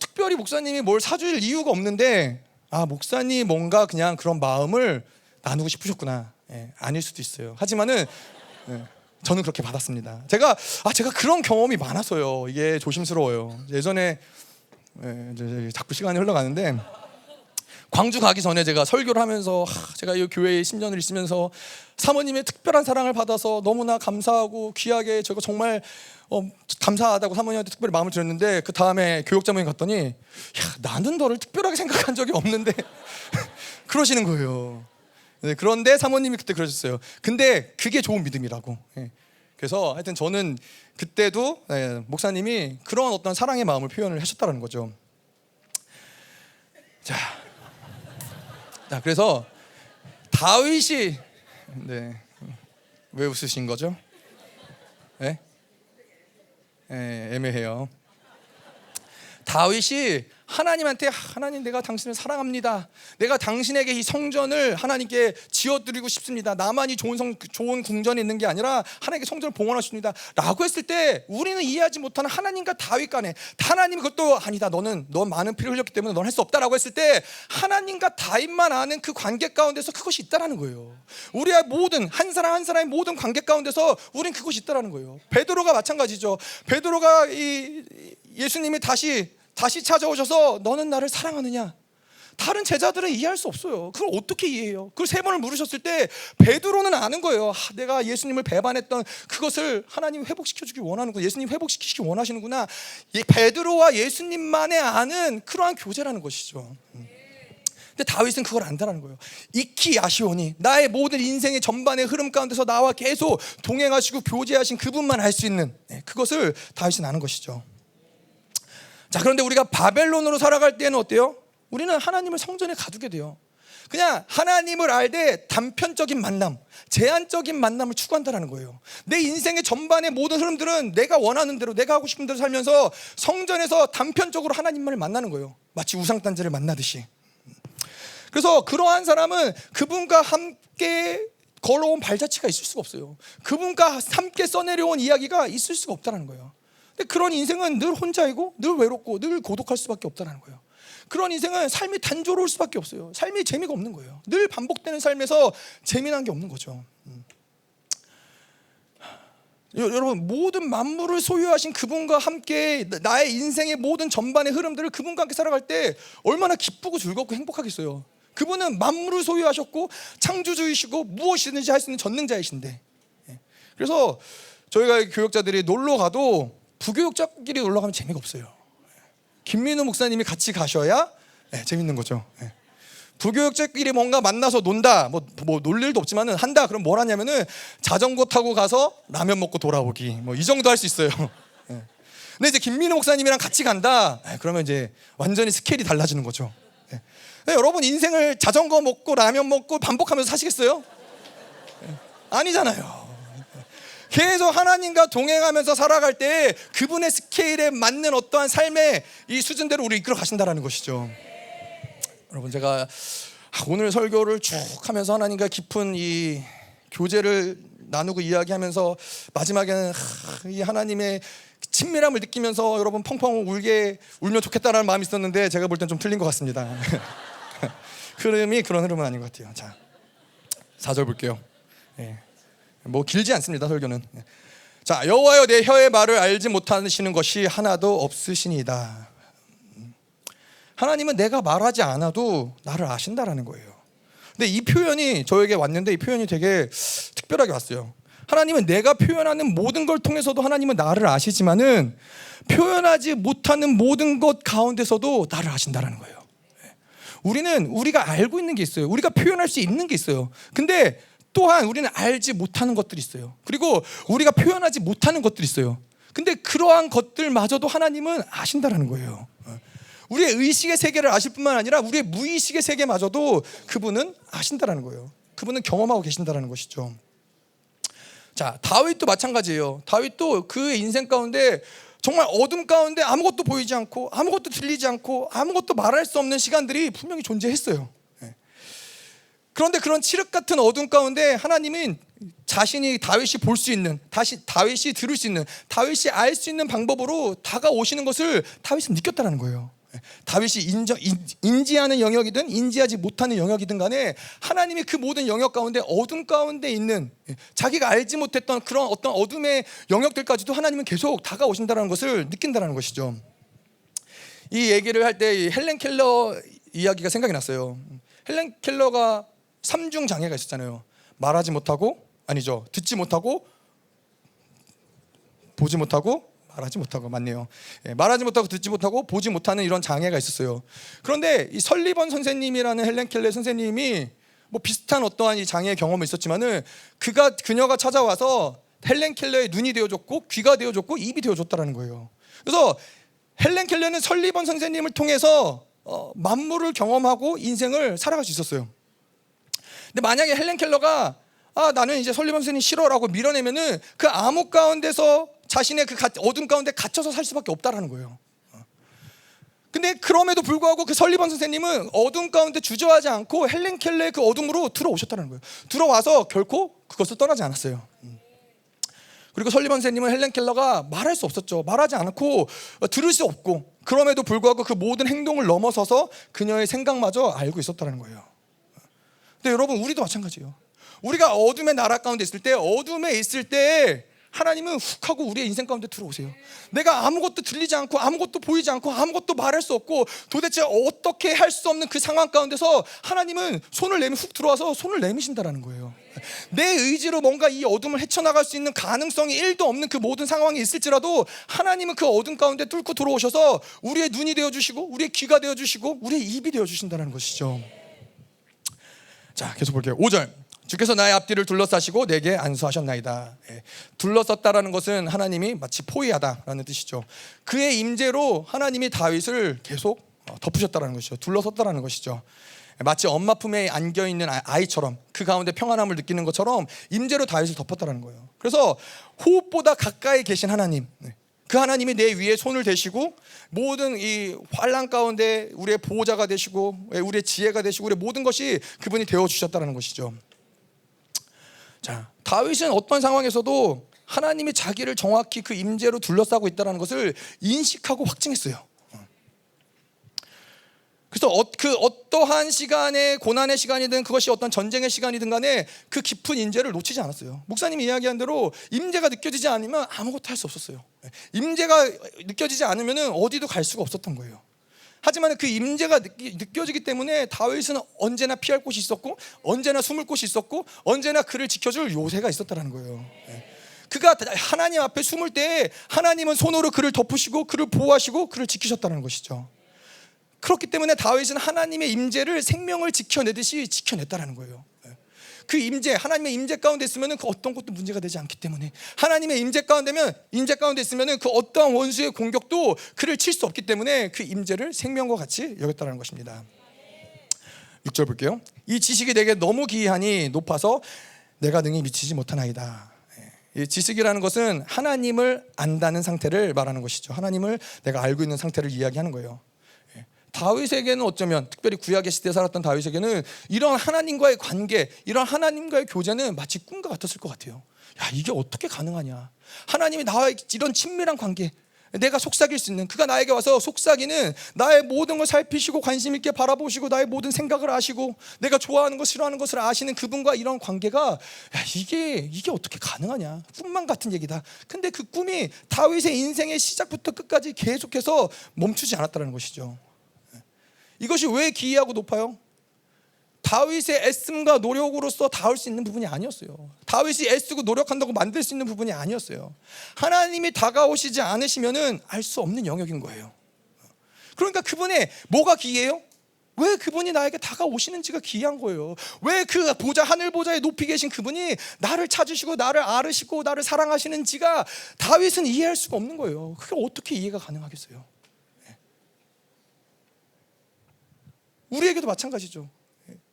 특별히 목사님이 뭘 사줄 이유가 없는데 목사님이 뭔가 그냥 그런 마음을 나누고 싶으셨구나. 아닐 수도 있어요. 하지만은 저는 그렇게 받았습니다. 제가 그런 경험이 많아서요. 이게 조심스러워요. 예전에 이제 자꾸 시간이 흘러가는데 광주 가기 전에 제가 설교를 하면서 제가 이 교회에 10년을 있으면서 사모님의 특별한 사랑을 받아서 너무나 감사하고 귀하게 제가 정말 감사하다고 사모님한테 특별히 마음을 드렸는데, 그 다음에 교육자모님 갔더니 야, 나는 너를 특별하게 생각한 적이 없는데 그러시는 거예요. 네, 그런데 사모님이 그때 그러셨어요. 근데 그게 좋은 믿음이라고. 그래서 하여튼 저는 그때도 목사님이 그런 어떤 사랑의 마음을 표현을 하셨다는 거죠. 자, 그래서 다윗이 왜 웃으신 거죠? 네? 애매해요. 다윗이 하나님한테 하나님, 내가 당신을 사랑합니다. 내가 당신에게 이 성전을 하나님께 지어드리고 싶습니다. 나만이 좋은 궁전에 있는 게 아니라 하나님께 성전을 봉헌하십니다 라고 했을 때, 우리는 이해하지 못하는 하나님과 다윗 간에, 하나님이 그것도 아니다, 넌 많은 피를 흘렸기 때문에 넌 할 수 없다라고 했을 때, 하나님과 다윗만 아는 그 관계 가운데서 그것이 있다라는 거예요. 우리의 모든 한 사람 한 사람의 모든 관계 가운데서 우린 그것이 있다라는 거예요. 베드로가 마찬가지죠. 베드로가 예수님이 다시 찾아오셔서 너는 나를 사랑하느냐? 다른 제자들은 이해할 수 없어요. 그걸 어떻게 이해해요? 그걸 3번을 물으셨을 때 베드로는 아는 거예요. 내가 예수님을 배반했던 그것을 하나님이 회복시켜주기 원하는구나, 예수님 회복시키기 원하시는구나. 베드로와 예수님만의 아는 그러한 교제라는 것이죠. 근데 다윗은 그걸 안다라는 거예요. 익히 아시오니, 나의 모든 인생의 전반의 흐름 가운데서 나와 계속 동행하시고 교제하신 그분만 알 수 있는 그것을 다윗은 아는 것이죠. 자, 그런데 우리가 바벨론으로 살아갈 때는 어때요? 우리는 하나님을 성전에 가두게 돼요. 그냥 하나님을 알되 단편적인 만남, 제한적인 만남을 추구한다는 거예요. 내 인생의 전반의 모든 흐름들은 내가 원하는 대로, 내가 하고 싶은 대로 살면서 성전에서 단편적으로 하나님만을 만나는 거예요. 마치 우상단지를 만나듯이. 그래서 그러한 사람은 그분과 함께 걸어온 발자취가 있을 수가 없어요. 그분과 함께 써내려온 이야기가 있을 수가 없다는 거예요. 근데 그런 인생은 늘 혼자이고 늘 외롭고 늘 고독할 수밖에 없다는 거예요. 그런 인생은 삶이 단조로울 수밖에 없어요. 삶이 재미가 없는 거예요. 늘 반복되는 삶에서 재미난 게 없는 거죠. 여러분, 모든 만물을 소유하신 그분과 함께 나의 인생의 모든 전반의 흐름들을 그분과 함께 살아갈 때 얼마나 기쁘고 즐겁고 행복하겠어요. 그분은 만물을 소유하셨고 창조주이시고 무엇이든지 할 수 있는 전능자이신데, 그래서 저희가 교역자들이 놀러 가도 부교육자끼리 놀러 가면 재미가 없어요. 김민우 목사님이 같이 가셔야 재밌는 거죠. 부교육자끼리 뭔가 만나서 논다, 뭐 놀 일도 없지만은 한다. 그럼 뭘 하냐면은 자전거 타고 가서 라면 먹고 돌아오기, 뭐 이 정도 할 수 있어요. 근데 이제 김민우 목사님이랑 같이 간다. 그러면 이제 완전히 스케일이 달라지는 거죠. 여러분, 인생을 자전거 먹고 라면 먹고 반복하면서 사시겠어요? 아니잖아요. 계속 하나님과 동행하면서 살아갈 때 그분의 스케일에 맞는 어떠한 삶의 이 수준대로 우리 이끌어 가신다라는 것이죠. 여러분, 제가 오늘 설교를 쭉 하면서 하나님과 깊은 이 교제를 나누고 이야기하면서 마지막에는 이 하나님의 친밀함을 느끼면서 여러분 펑펑 울면 좋겠다라는 마음이 있었는데, 제가 볼 땐 좀 틀린 것 같습니다. 흐름이 그런 흐름은 아닌 것 같아요. 자, 4절 볼게요. 뭐 길지 않습니다, 설교는. 자, 여호와여, 내 혀의 말을 알지 못하시는 것이 하나도 없으시니이다. 하나님은 내가 말하지 않아도 나를 아신다라는 거예요. 근데 이 표현이 저에게 왔는데, 이 표현이 되게 특별하게 왔어요. 하나님은 내가 표현하는 모든 걸 통해서도 하나님은 나를 아시지만은 표현하지 못하는 모든 것 가운데서도 나를 아신다라는 거예요. 우리가 알고 있는 게 있어요. 우리가 표현할 수 있는 게 있어요. 근데 또한 우리는 알지 못하는 것들이 있어요. 그리고 우리가 표현하지 못하는 것들이 있어요. 근데 그러한 것들마저도 하나님은 아신다라는 거예요. 우리의 의식의 세계를 아실 뿐만 아니라 우리의 무의식의 세계마저도 그분은 아신다라는 거예요. 그분은 경험하고 계신다라는 것이죠. 자, 다윗도 마찬가지예요. 다윗도 그의 인생 가운데 정말 어둠 가운데 아무것도 보이지 않고 아무것도 들리지 않고 아무것도 말할 수 없는 시간들이 분명히 존재했어요. 그런데 그런 칠흑 같은 어둠 가운데 하나님은 자신이 다윗이 볼 수 있는, 다윗이 들을 수 있는, 다윗이 알 수 있는 방법으로 다가오시는 것을 다윗은 느꼈다는 거예요. 다윗이 인지하는 영역이든 인지하지 못하는 영역이든 간에 하나님이 그 모든 영역 가운데 어둠 가운데 있는 자기가 알지 못했던 그런 어떤 어둠의 영역들까지도 하나님은 계속 다가오신다는 것을 느낀다는 것이죠. 이 얘기를 할 때 헬렌 켈러 이야기가 생각이 났어요. 헬렌 켈러가 삼중 장애가 있었잖아요. 말하지 못하고, 아니죠, 듣지 못하고, 보지 못하고, 말하지 못하고, 맞네요. 말하지 못하고, 듣지 못하고, 보지 못하는 이런 장애가 있었어요. 그런데 이 설리번 선생님이라는 헬렌 켈러 선생님이 뭐 비슷한 어떠한 이 장애의 경험이 있었지만은 그녀가 찾아와서 헬렌 켈러의 눈이 되어줬고, 귀가 되어줬고, 입이 되어줬다라는 거예요. 그래서 헬렌 켈러는 설리번 선생님을 통해서 만물을 경험하고 인생을 살아갈 수 있었어요. 근데 만약에 헬렌 켈러가 나는 이제 설리번 선생님 싫어라고 밀어내면은 그 암흑 가운데서 자신의 그 어둠 가운데 갇혀서 살 수밖에 없다라는 거예요. 근데 그럼에도 불구하고 그 설리번 선생님은 어둠 가운데 주저하지 않고 헬렌 켈러의 그 어둠으로 들어오셨다는 거예요. 들어와서 결코 그것을 떠나지 않았어요. 그리고 설리번 선생님은 헬렌 켈러가 말할 수 없었죠. 말하지 않고 들을 수 없고, 그럼에도 불구하고 그 모든 행동을 넘어서서 그녀의 생각마저 알고 있었다는 거예요. 근데 여러분, 우리도 마찬가지예요. 우리가 어둠의 나라 가운데 있을 때, 어둠에 있을 때 하나님은 훅 하고 우리의 인생 가운데 들어오세요. 내가 아무것도 들리지 않고, 아무것도 보이지 않고, 아무것도 말할 수 없고, 도대체 어떻게 할 수 없는 그 상황 가운데서 하나님은 손을 내미 훅 들어와서 손을 내미신다라는 거예요. 내 의지로 뭔가 이 어둠을 헤쳐나갈 수 있는 가능성이 1도 없는 그 모든 상황이 있을지라도 하나님은 그 어둠 가운데 뚫고 들어오셔서 우리의 눈이 되어주시고, 우리의 귀가 되어주시고, 우리의 입이 되어주신다는 것이죠. 자, 계속 볼게요. 5절. 주께서 나의 앞뒤를 둘러싸시고 내게 안수하셨나이다. 둘러쌌다라는 것은 하나님이 마치 포위하다라는 뜻이죠. 그의 임재로 하나님이 다윗을 계속 덮으셨다라는 것이죠. 둘러섰다라는 것이죠. 마치 엄마 품에 안겨있는 아이처럼 그 가운데 평안함을 느끼는 것처럼 임재로 다윗을 덮었다라는 거예요. 그래서 호흡보다 가까이 계신 하나님, 그 하나님이 내 위에 손을 대시고 모든 이 환난 가운데 우리의 보호자가 되시고 우리의 지혜가 되시고 우리의 모든 것이 그분이 되어주셨다는 것이죠. 자, 다윗은 어떤 상황에서도 하나님이 자기를 정확히 그 임재로 둘러싸고 있다는 것을 인식하고 확증했어요. 그래서 그 어떠한 시간의 고난의 시간이든 그것이 어떤 전쟁의 시간이든 간에 그 깊은 임재를 놓치지 않았어요. 목사님이 이야기한 대로 임재가 느껴지지 않으면 아무것도 할 수 없었어요. 임재가 느껴지지 않으면 어디도 갈 수가 없었던 거예요. 하지만 그 임재가 느껴지기 때문에 다윗은 언제나 피할 곳이 있었고, 언제나 숨을 곳이 있었고, 언제나 그를 지켜줄 요새가 있었다는 거예요. 그가 하나님 앞에 숨을 때 하나님은 손으로 그를 덮으시고 그를 보호하시고 그를 지키셨다는 것이죠. 그렇기 때문에 다윗은 하나님의 임재를 생명을 지켜내듯이 지켜냈다는 거예요. 그 임재, 하나님의 임재 가운데 있으면 그 어떤 것도 문제가 되지 않기 때문에, 하나님의 임재 가운데 있으면 그 어떠한 원수의 공격도 그를 칠 수 없기 때문에 그 임재를 생명과 같이 여겼다는 것입니다. 6절 볼게요. 이 지식이 내게 너무 기이하니 높아서 내가 능히 미치지 못하나이다. 이 지식이라는 것은 하나님을 안다는 상태를 말하는 것이죠. 하나님을 내가 알고 있는 상태를 이야기하는 거예요. 다윗에게는 어쩌면, 특별히 구약의 시대에 살았던 다윗에게는 이런 하나님과의 관계, 이런 하나님과의 교제는 마치 꿈과 같았을 것 같아요. 야, 이게 어떻게 가능하냐? 하나님이 나와 이런 친밀한 관계, 내가 속삭일 수 있는, 그가 나에게 와서 속삭이는, 나의 모든 걸 살피시고 관심 있게 바라보시고 나의 모든 생각을 아시고 내가 좋아하는 것 싫어하는 것을 아시는 그분과 이런 관계가, 야, 이게 어떻게 가능하냐? 꿈만 같은 얘기다. 근데 그 꿈이 다윗의 인생의 시작부터 끝까지 계속해서 멈추지 않았다는 것이죠. 이것이 왜 기이하고 높아요? 다윗의 애씀과 노력으로서 닿을 수 있는 부분이 아니었어요. 다윗이 애쓰고 노력한다고 만들 수 있는 부분이 아니었어요. 하나님이 다가오시지 않으시면은 알 수 없는 영역인 거예요. 그러니까 그분의 뭐가 기이해요? 왜 그분이 나에게 다가오시는지가 기이한 거예요. 왜 그 보좌, 하늘 보좌에 높이 계신 그분이 나를 찾으시고 나를 아르시고 나를 사랑하시는지가 다윗은 이해할 수가 없는 거예요. 그게 어떻게 이해가 가능하겠어요? 우리에게도 마찬가지죠.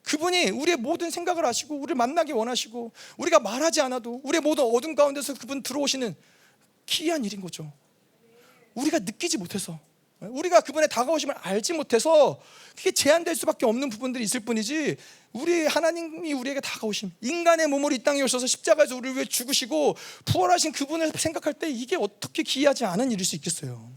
그분이 우리의 모든 생각을 아시고 우리를 만나기 원하시고 우리가 말하지 않아도 우리의 모든 어둠 가운데서 그분 들어오시는 기이한 일인 거죠. 우리가 느끼지 못해서, 우리가 그분의 다가오심을 알지 못해서 그게 제한될 수밖에 없는 부분들이 있을 뿐이지, 우리 하나님이 우리에게 다가오심, 인간의 몸으로 이 땅에 오셔서 십자가에서 우리를 위해 죽으시고 부활하신 그분을 생각할 때 이게 어떻게 기이하지 않은 일일 수 있겠어요.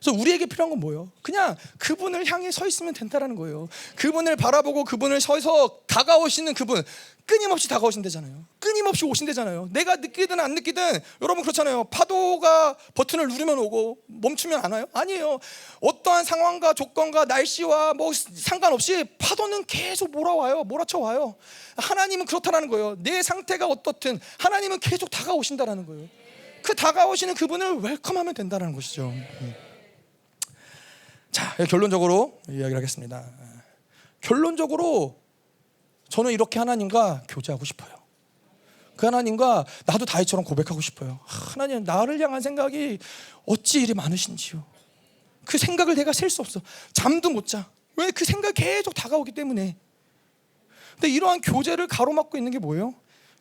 그래서 우리에게 필요한 건 뭐예요? 그냥 그분을 향해 서 있으면 된다라는 거예요. 그분을 바라보고 그분을 서서 다가오시는 그분, 끊임없이 다가오신대잖아요. 끊임없이 오신대잖아요. 내가 느끼든 안 느끼든, 여러분 그렇잖아요. 파도가 버튼을 누르면 오고 멈추면 안 와요? 아니에요. 어떠한 상황과 조건과 날씨와 뭐 상관없이 파도는 계속 몰아와요. 몰아쳐와요. 하나님은 그렇다라는 거예요. 내 상태가 어떻든 하나님은 계속 다가오신다라는 거예요. 그 다가오시는 그분을 웰컴하면 된다는 것이죠. 자, 결론적으로 이야기를 하겠습니다. 결론적으로 저는 이렇게 하나님과 교제하고 싶어요. 그 하나님과 나도 다윗처럼 고백하고 싶어요. 하나님, 나를 향한 생각이 어찌 이리 많으신지요. 그 생각을 내가 셀 수 없어. 잠도 못 자. 왜? 그 생각이 계속 다가오기 때문에. 근데 이러한 교제를 가로막고 있는 게 뭐예요?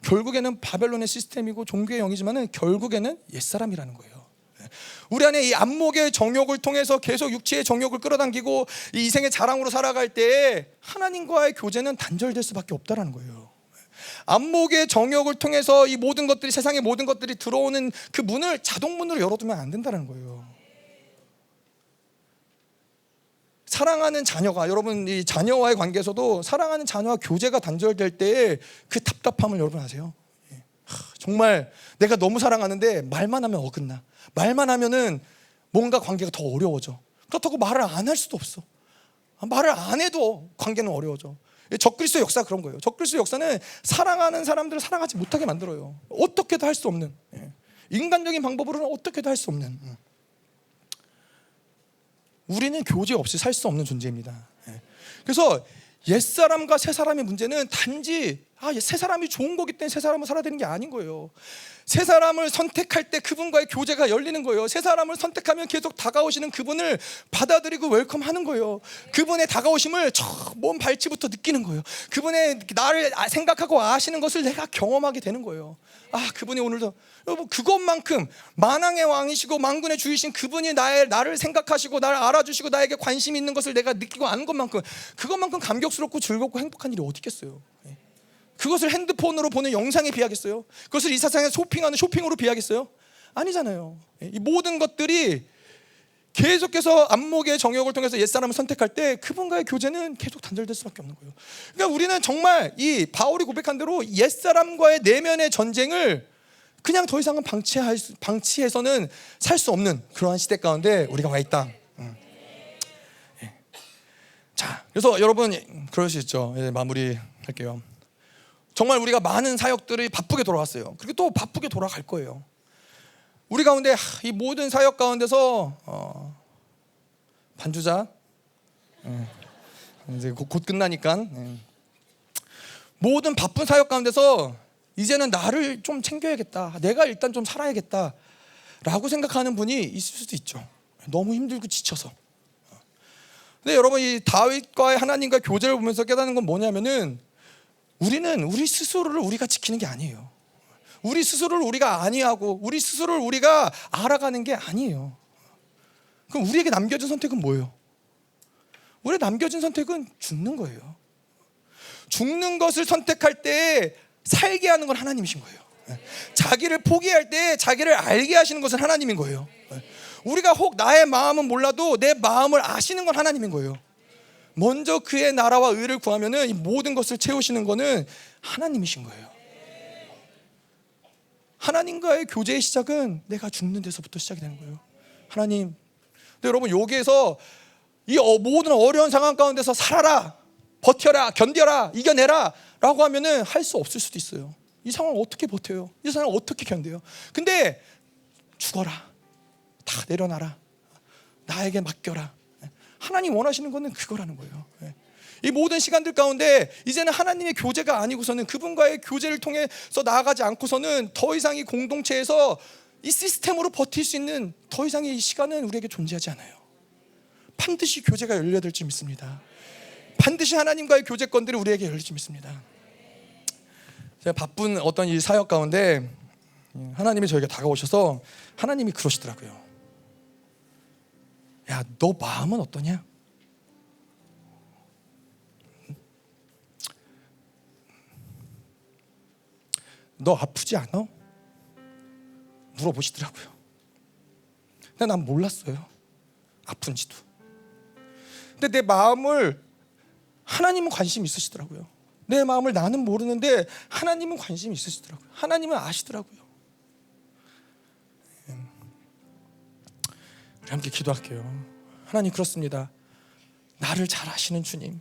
결국에는 바벨론의 시스템이고 종교의 영이지만 결국에는 옛사람이라는 거예요. 우리 안에 이 안목의 정욕을 통해서 계속 육체의 정욕을 끌어당기고 이 이생의 자랑으로 살아갈 때 하나님과의 교제는 단절될 수밖에 없다라는 거예요. 안목의 정욕을 통해서 이 모든 것들이, 세상의 모든 것들이 들어오는 그 문을 자동문으로 열어두면 안 된다는 거예요. 사랑하는 자녀가, 여러분 이 자녀와의 관계에서도 사랑하는 자녀와 교제가 단절될 때의 그 답답함을 여러분 아세요? 정말 내가 너무 사랑하는데 말만 하면 어긋나. 말만 하면은 뭔가 관계가 더 어려워져. 그렇다고 말을 안 할 수도 없어. 말을 안 해도 관계는 어려워져. 적그리스도 역사가 그런 거예요. 적그리스도 역사는 사랑하는 사람들을 사랑하지 못하게 만들어요. 어떻게도 할 수 없는, 인간적인 방법으로는 어떻게도 할 수 없는. 우리는 교제 없이 살 수 없는 존재입니다. 그래서 옛사람과 새사람의 문제는 단지 새사람이 좋은 거기 때문에 새사람을 살아야 되는 게 아닌 거예요. 새사람을 선택할 때 그분과의 교제가 열리는 거예요. 새사람을 선택하면 계속 다가오시는 그분을 받아들이고 웰컴하는 거예요. 그분의 다가오심을 몸 발치부터 느끼는 거예요. 그분의 나를 생각하고 아시는 것을 내가 경험하게 되는 거예요. 그분이 오늘도, 여러분 그것만큼 만왕의 왕이시고 만군의 주이신 그분이 나를 생각하시고 나를 알아주시고 나에게 관심이 있는 것을 내가 느끼고 아는 그것만큼 감격스럽고 즐겁고 행복한 일이 어디 있겠어요. 그것을 핸드폰으로 보는 영상에 비하겠어요? 그것을 이 세상에 쇼핑하는 쇼핑으로 비하겠어요? 아니잖아요. 이 모든 것들이 계속해서 안목의 정욕을 통해서 옛사람을 선택할 때 그분과의 교제는 계속 단절될 수밖에 없는 거예요. 그러니까 우리는 정말 이 바울이 고백한 대로 옛사람과의 내면의 전쟁을 그냥 더 이상은 방치해서는 살 수 없는 그러한 시대 가운데 우리가 와 있다. 자, 그래서 여러분 그럴 수 있죠. 마무리할게요. 정말 우리가 많은 사역들이 바쁘게 돌아왔어요. 그리고 또 바쁘게 돌아갈 거예요. 우리 가운데 이 모든 사역 가운데서 반주자 이제 곧 끝나니까 모든 바쁜 사역 가운데서 이제는 나를 좀 챙겨야겠다, 내가 일단 좀 살아야겠다 라고 생각하는 분이 있을 수도 있죠. 너무 힘들고 지쳐서. 근데 여러분 이 다윗과의 하나님과 교제를 보면서 깨닫는 건 뭐냐면은 우리는 우리 스스로를 우리가 지키는 게 아니에요. 우리 스스로를 우리가 안위하고 우리 스스로를 우리가 알아가는 게 아니에요. 그럼 우리에게 남겨진 선택은 뭐예요? 우리에게 남겨진 선택은 죽는 거예요. 죽는 것을 선택할 때 살게 하는 건 하나님이신 거예요. 자기를 포기할 때 자기를 알게 하시는 것은 하나님인 거예요. 우리가 혹 나의 마음은 몰라도 내 마음을 아시는 건 하나님인 거예요. 먼저 그의 나라와 의를 구하면은 이 모든 것을 채우시는 것은 하나님이신 거예요. 하나님과의 교제의 시작은 내가 죽는 데서부터 시작이 되는 거예요. 하나님. 근데 여러분 여기에서 이 모든 어려운 상황 가운데서 살아라, 버텨라, 견뎌라, 이겨내라 라고 하면은 할 수 없을 수도 있어요. 이 상황을 어떻게 버텨요? 이 상황을 어떻게 견뎌요? 근데 죽어라, 다 내려놔라, 나에게 맡겨라. 하나님 원하시는 것은 그거라는 거예요. 이 모든 시간들 가운데 이제는 하나님의 교제가 아니고서는 그분과의 교제를 통해서 나아가지 않고서는 더 이상 이 공동체에서 이 시스템으로 버틸 수 있는 더 이상의 이 시간은 우리에게 존재하지 않아요. 반드시 교제가 열려야 될 줄 믿습니다. 반드시 하나님과의 교제권들이 우리에게 열릴 줄 믿습니다. 제가 바쁜 어떤 이 사역 가운데 하나님이 저에게 다가오셔서 하나님이 그러시더라고요. 야, 너 마음은 어떠냐? 너 아프지 않아? 물어보시더라고요. 근데 난 몰랐어요. 아픈지도. 근데 내 마음을 하나님은 관심 있으시더라고요. 내 마음을 나는 모르는데 하나님은 관심이 있으시더라고요. 하나님은 아시더라고요. 우리 함께 기도할게요. 하나님, 그렇습니다. 나를 잘 아시는 주님.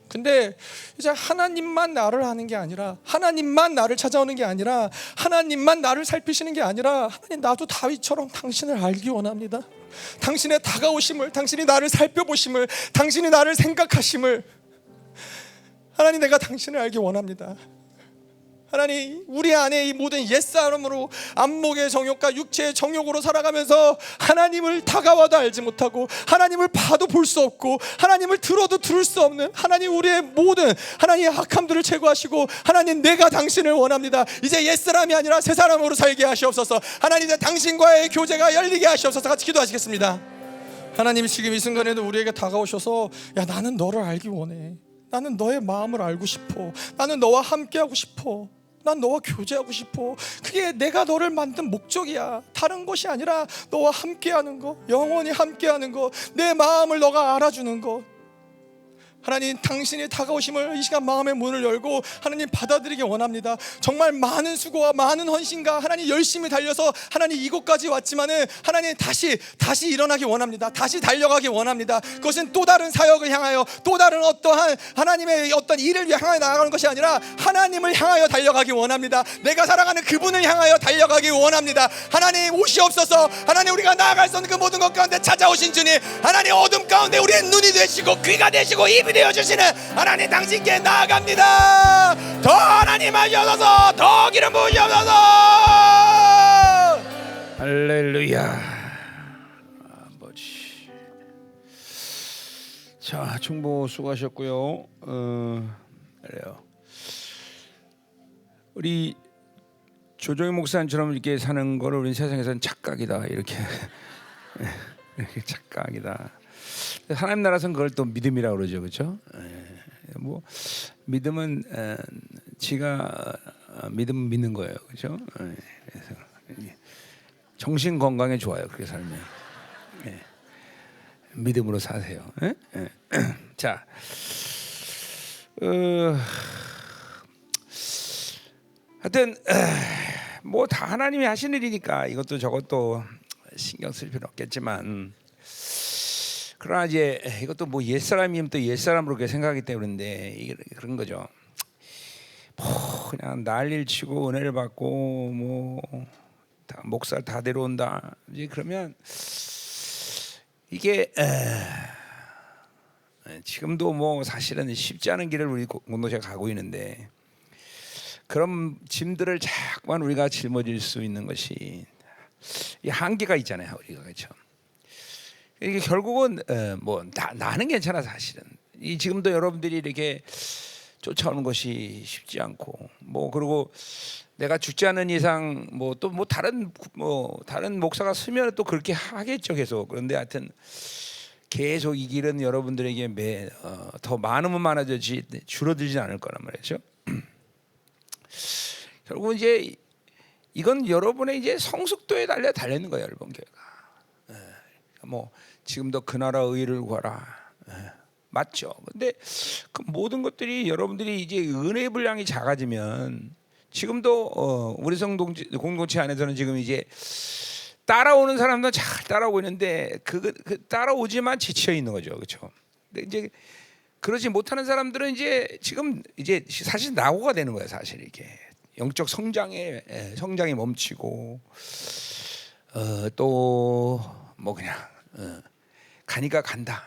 근데 이제 하나님만 나를 아는 게 아니라, 하나님만 나를 찾아오는 게 아니라, 하나님만 나를 살피시는 게 아니라, 하나님, 나도 다윗처럼 당신을 알기 원합니다. 당신의 다가오심을, 당신이 나를 살펴보심을, 당신이 나를 생각하심을, 하나님, 내가 당신을 알기 원합니다. 하나님, 우리 안에 이 모든 옛사람으로 안목의 정욕과 육체의 정욕으로 살아가면서 하나님을 다가와도 알지 못하고, 하나님을 봐도 볼 수 없고, 하나님을 들어도 들을 수 없는 하나님, 우리의 모든 하나님의 악함들을 제거하시고, 하나님, 내가 당신을 원합니다. 이제 옛사람이 아니라 새사람으로 살게 하시옵소서. 하나님, 이제 당신과의 교제가 열리게 하시옵소서. 같이 기도하시겠습니다. 하나님, 지금 이 순간에도 우리에게 다가오셔서, 야, 나는 너를 알기 원해. 나는 너의 마음을 알고 싶어. 나는 너와 함께하고 싶어. 난 너와 교제하고 싶어. 그게 내가 너를 만든 목적이야. 다른 것이 아니라 너와 함께하는 거, 영원히 함께하는 거, 내 마음을 너가 알아주는 거. 하나님, 당신이 다가오심을 이 시간 마음의 문을 열고 하나님 받아들이기 원합니다. 정말 많은 수고와 많은 헌신과 하나님 열심히 달려서 하나님 이곳까지 왔지만은 하나님 다시 일어나기 원합니다. 다시 달려가기 원합니다. 그것은 또 다른 사역을 향하여, 또 다른 어떠한 하나님의 어떤 일을 향하여 나아가는 것이 아니라 하나님을 향하여 달려가기 원합니다. 내가 사랑하는 그분을 향하여 달려가기 원합니다. 하나님, 오시옵소서. 하나님, 우리가 나아갈 수 없는 그 모든 것 가운데 찾아오신 주님, 하나님, 어둠 가운데 우리의 눈이 되시고 귀가 되시고 입이 되어주시는 하나님, 당신께 나아갑니다. 더 하나님 하시옵소서. 더 기름 부으시옵소서. 할렐루야. 아버지, 자, 충보 수고하셨고요. 그래요. 우리 조정희 목사님처럼 이렇게 사는 거를 우리 세상에서는 착각이다, 이렇게 이렇게 착각이다. 하나님 나라에서는 그걸 또 믿음이라고 그러죠, 그렇죠? 뭐 믿음은 지가 믿으면 믿는 거예요, 그렇죠? 그래서 정신 건강에 좋아요, 그렇게 살면. 믿음으로 사세요. 자, 하여튼 뭐 다 하나님이 하신 일이니까 이것도 저것도 신경 쓸 필요는 없겠지만, 그러나 이제 이것도 뭐 옛사람이면 또 옛사람으로 그렇게 생각하기 때문인데, 이게 그런 거죠. 뭐 그냥 난리를 치고 은혜를 받고 뭐 다 목살 다 데려온다, 이제 그러면 이게 지금도 뭐 사실은 쉽지 않은 길을 우리 공동체가 가고 있는데, 그런 짐들을 자꾸만 우리가 짊어질 수 있는 것이 이 한계가 있잖아요, 우리가, 그렇죠? 이게 결국은 뭐 나는 괜찮아, 사실은. 이 지금도 여러분들이 이렇게 쫓아오는 것이 쉽지 않고, 뭐 그리고 내가 죽지 않는 이상 뭐 또 뭐 다른 목사가 쓰면 또 그렇게 하겠죠, 계속. 그런데 하여튼 계속 이 길은 여러분들에게 더 많으면 많아지지 줄어들지 않을 거란 말이죠. 결국 이제 이건 여러분의 이제 성숙도에 달려 있는 거예요, 여러분 교회가. 뭐 지금도 그 나라 의를 구하라, 맞죠? 근데 그 모든 것들이 여러분들이 이제 은혜의 분량이 작아지면, 지금도 우리 공동체 안에서는 지금 이제 따라오는 사람도 잘 따라오고 있는데 그 따라오지만 지쳐 있는 거죠, 그렇죠? 근데 이제 그러지 못하는 사람들은 이제 지금 이제 사실 낙오가 되는 거예요, 사실. 이게 영적 성장이 멈추고 또 뭐 그냥 가니까 간다,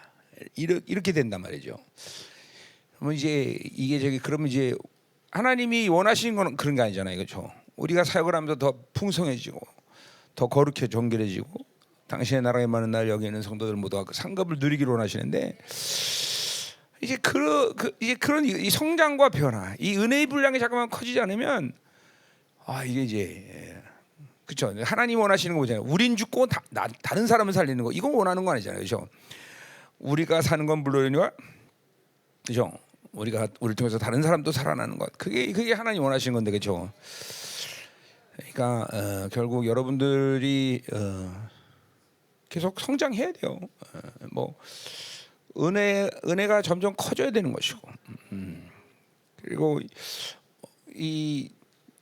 이렇게 된단 말이죠. 그러면 이제 그러면 이제 하나님이 원하시는 건 그런 게 아니잖아요, 그렇죠? 우리가 사역을 하면서 더 풍성해지고 더 거룩해 정결해지고 당신의 나라에 많은 날 여기 있는 성도들 모두가 그 상급을 누리기를 원하시는데, 이제 그런 이 성장과 변화, 이 은혜의 분량이 잠깐만 커지지 않으면 이게 이제 그렇죠. 하나님 원하시는 거 보잖아요. 우린 죽고 다른 사람을 살리는 거, 이거 원하는 거 아니잖아요, 그렇죠? 우리가 사는 건 물론이와, 그렇죠? 우리를 통해서 다른 사람도 살아나는 것, 그게 하나님 원하시는 건데, 그렇죠? 그러니까 결국 여러분들이 계속 성장해야 돼요. 뭐 은혜가 점점 커져야 되는 것이고, 그리고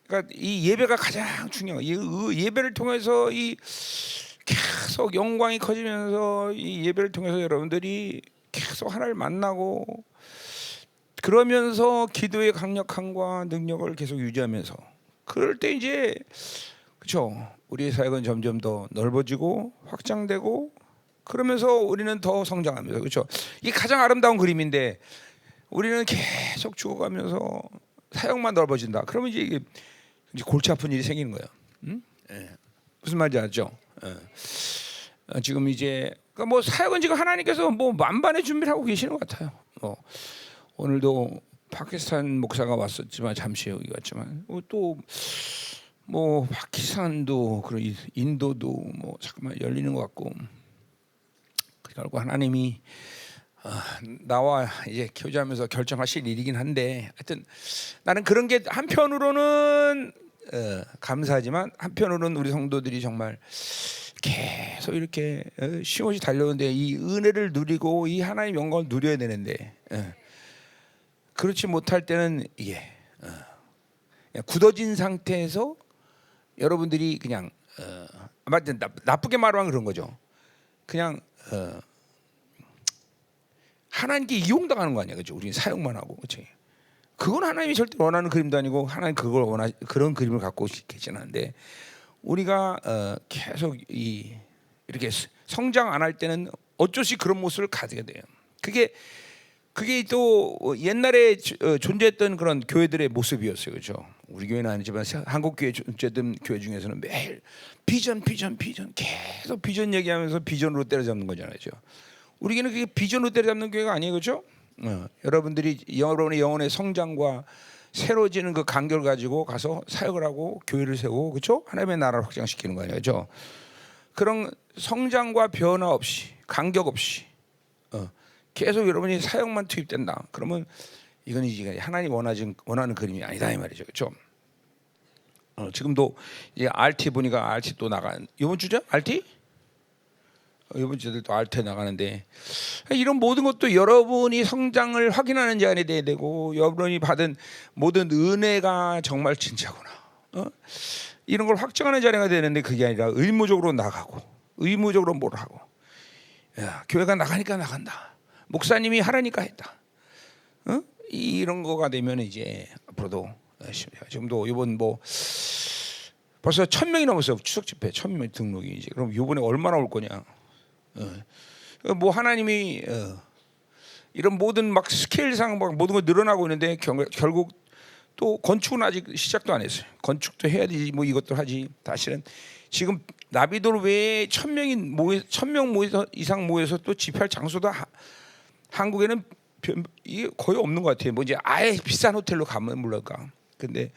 그러니까 이 예배가 가장 중요해요. 이 예배를 통해서 이 계속 영광이 커지면서 이 예배를 통해서 여러분들이 계속 하나님을 만나고 그러면서 기도의 강력함과 능력을 계속 유지하면서 그럴 때 이제 그렇죠. 우리의 사역은 점점 더 넓어지고 확장되고 그러면서 우리는 더 성장합니다. 그렇죠. 이게 가장 아름다운 그림인데 우리는 계속 죽어가면서 사역만 넓어진다. 그러면 이제 골치 아픈 일이 생기는 거예요. 예. 무슨 말인지 알죠? 지금 이제 그러니까 뭐 사역은 지금 하나님께서 뭐 만반의 준비를 하고 계시는 것 같아요. 오늘도 파키스탄 목사가 왔었지만 잠시 여기 왔지만 또 뭐 파키스탄도 그리고 인도도 뭐 잠깐만 열리는 것 같고 결국 하나님이 나와 이제 교제하면서 결정하실 일이긴 한데 하여튼 나는 그런 게 한편으로는 감사하지만 한편으로는 우리 성도들이 정말 계속 이렇게 쉼없이 달려오는데 이 은혜를 누리고 이 하나님의 영광을 누려야 되는데 그렇지 못할 때는 이게 그냥 굳어진 상태에서 여러분들이 그냥 나쁘게 말하면 그런 거죠. 그냥 하나님께 이용당하는 거 아니야, 그렇죠? 우리는 사역만 하고, 그렇지? 그건 하나님이 절대 원하는 그림도 아니고 하나님 그걸 그런 그림을 갖고 계시는 한데 우리가 계속 이렇게 성장 안 할 때는 어쩔 수 없이 그런 모습을 가지게 돼요. 그게 또 옛날에 존재했던 그런 교회들의 모습이었어요, 그렇죠? 우리 교회는 아니지만 한국 교회 존재했던 교회 중에서는 매일 비전 계속 비전 얘기하면서 비전으로 때려잡는 거잖아요, 그렇죠? 우리 교회는 그게 비전으로 때려잡는 교회가 아니에요, 그렇죠? 여러분들이 여러분의 영혼의 성장과 새로워지는 그 간격을 가지고 가서 사역을 하고 교회를 세우고, 그렇죠? 하나님의 나라를 확장시키는 거 아니에요, 그렇죠? 그런 성장과 변화 없이 간격 없이 계속 여러분이 사역만 투입된다. 그러면 이건 이제 하나님 원하는 그림이 아니다 이 말이죠, 그렇죠? 지금도 이제 RT 보니까 RT 또 나간 이번 주죠? RT? 이번 주도 또 RT 나가는데 이런 모든 것도 여러분이 성장을 확인하는 자리에 돼야 되고 여러분이 받은 모든 은혜가 정말 진짜구나. 이런 걸 확정하는 자리가 되는데 그게 아니라 의무적으로 나가고 의무적으로 뭘 하고 교회가 나가니까 나간다. 목사님이 하라니까 했다. 이런 거가 되면 이제 앞으로도 지금도 이번 뭐 벌써 1,000명이 넘었어요. 추석 집회 1,000명 등록이 이제 그럼 이번에 얼마나 올 거냐? 뭐 하나님이 이런 모든 막 스케일상 막 모든 거 늘어나고 있는데 결국 또 건축은 아직 시작도 안 했어요. 건축도 해야 되지 뭐 이것도 하지. 사실은 지금 나비돌 외에 1,000명 이상 모여서 또 집회할 장소도 한국에는 이게 거의 없는 것 같아요. 뭐 이제 아예 비싼 호텔로 가면 몰랄까. 근데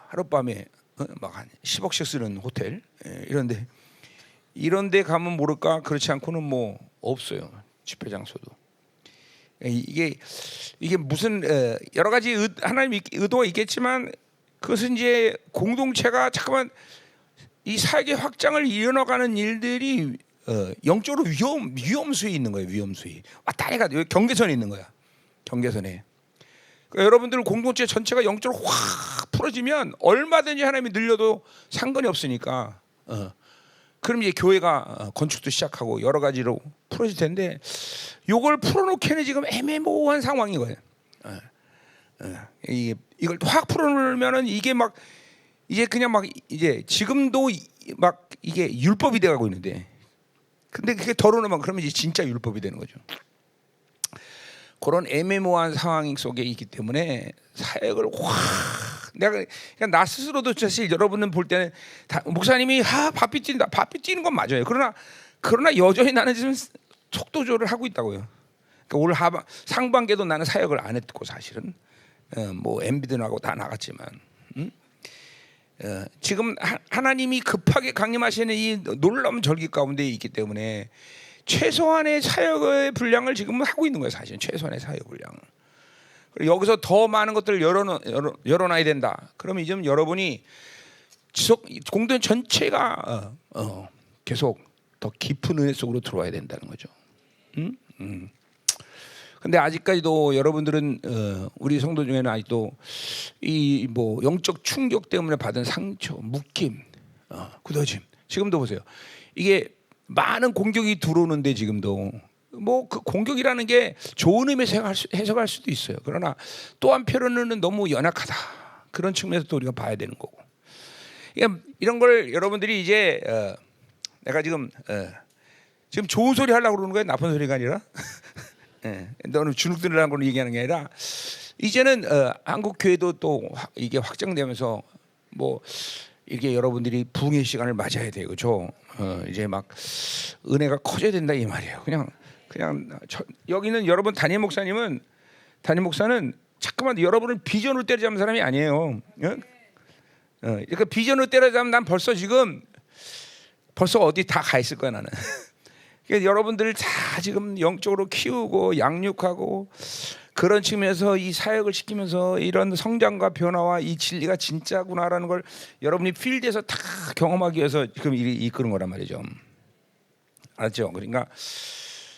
하룻밤에 막 한 10억씩 쓰는 호텔 이런데 가면 모를까. 그렇지 않고는 뭐 없어요. 집회 장소도. 이게 무슨 여러 가지 하나님 의도가 있겠지만 그것은 이제 공동체가 잠깐만 이 사역의 확장을 이어나가는 일들이 영적으로 위험수에 있는 거예요. 위험수에 왔다 갔다 경계선에 있는 거야. 경계선에. 그러니까 여러분들 공동체 전체가 영적으로 확 풀어지면 얼마든지 하나님이 늘려도 상관이 없으니까. 그럼 이제 교회가 건축도 시작하고 여러 가지로 풀어질 텐데 이걸 풀어놓기에는 지금 애매모호한 상황인 거예요. 이걸 확 풀어놓으면은 이게 막 이제 그냥 막 이제 지금도 막 이게 율법이 돼가고 있는데. 근데 그게 덜어놓으면 그러면 이제 진짜 율법이 되는 거죠. 그런 애매모호한 상황 속에 있기 때문에 사역을 확 내가 그냥 나 스스로도 사실 여러분은 볼 때는 목사님이 바삐 뛴다. 바삐 뛰는 건 맞아요. 그러나 여전히 나는 지금 속도 조절을 하고 있다고요. 그러니까 올 상반기에도 나는 사역을 안 했고 사실은 뭐 MB도 나고 다 나갔지만 지금 하나님이 급하게 강림하시는 이 놀라운 절기 가운데 있기 때문에 최소한의 사역의 분량을 지금 하고 있는 거예요. 사실은 최소한의 사역 분량. 그리고 여기서 더 많은 것들을 열어놔야 된다. 그러면 이제 여러분이 공동 전체가 계속 더 깊은 은혜 속으로 들어와야 된다는 거죠. 근데 아직까지도 여러분들은 우리 성도 중에는 아직도 이 뭐 영적 충격 때문에 받은 상처, 묶임, 굳어짐. 지금도 보세요. 이게 많은 공격이 들어오는데 지금도 뭐 그 공격이라는 게 좋은 의미에서 해석할 수도 있어요. 그러나 또 한편으로는 너무 연약하다. 그런 측면에서 또 우리가 봐야 되는 거고. 그러니까 이런 걸 여러분들이 이제 내가 지금 좋은 소리 하려고 그러는 거예요? 나쁜 소리가 아니라? 너는 주눅들으라는 걸 얘기하는 게 아니라 이제는 한국 교회도 또 이게 확장되면서 뭐 이게 여러분들이 부흥의 시간을 맞아야 돼요, 그렇죠? 이제 막 은혜가 커져야 된다 이 말이에요. 그냥 여기는 여러분 담임 목사는 잠깐만 여러분을 비전으로 때려잡는 사람이 아니에요. 그러니까 비전으로 때려잡으면 난 벌써 어디 다 가 있을 거야 나는. 그러니까 여러분들 다 지금 영적으로 키우고 양육하고 그런 측면에서 이 사역을 시키면서 이런 성장과 변화와 이 진리가 진짜구나라는 걸 여러분이 필드에서 다 경험하기 위해서 지금 이끄는 거란 말이죠. 알았죠? 그러니까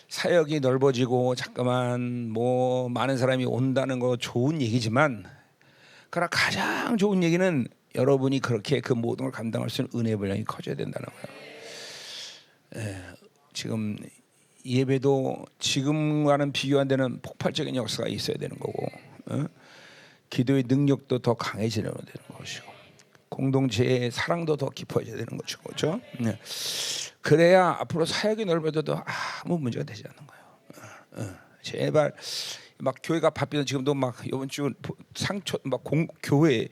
사역이 넓어지고 잠깐만 뭐 많은 사람이 온다는 거 좋은 얘기지만 그러나 가장 좋은 얘기는 여러분이 그렇게 그 모든 걸 감당할 수 있는 은혜의 분량이 커져야 된다는 거예요. 지금 예배도 지금과는 비교 안 되는 폭발적인 역사가 있어야 되는 거고, 기도의 능력도 더 강해지려야 되는 것이고, 공동체의 사랑도 더 깊어져야 되는 것이고, 그렇죠? 그래야 앞으로 사역이 넓어져도 아무 문제가 되지 않는 거예요. 제발 막 교회가 바삐서 지금도 막 이번 주 상처 막 교회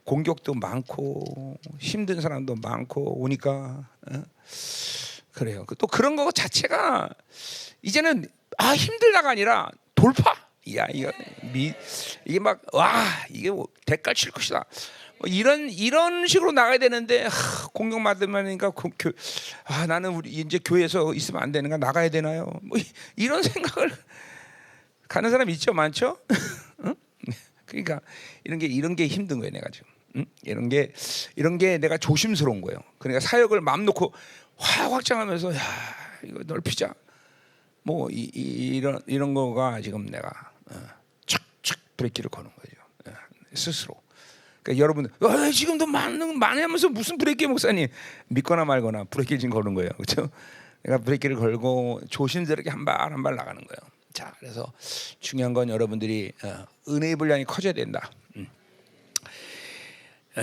공격도 많고 힘든 사람도 많고 오니까. 그래요. 또 그런 거 자체가 이제는 힘들다가 아니라 돌파. 야 이게 막 이게 뭐 대가 칠 것이다. 뭐 이런 식으로 나가야 되는데 공격 받으면니까 나는 우리 이제 교회에서 있으면 안 되는가 나가야 되나요? 뭐 이런 생각을 가는 사람 있죠, 많죠. 그러니까 이런 게 힘든 거예요, 내가 지금. 이런 게 내가 조심스러운 거예요. 그러니까 사역을 마음 놓고 확장하면서 이거 넓히자. 뭐 이런 거가 지금 내가 착착 브레이크를 거는 거죠. 스스로. 그러니까 여러분 지금도 많이 하면서 무슨 브레이크 목사님 믿거나 말거나 브레이크를 지금 거는 거예요. 그렇죠? 내가 브레이크를 걸고 조심스럽게 한 발 한 발 나가는 거예요. 자, 그래서 중요한 건 여러분들이 은혜의 분량이 커져야 된다.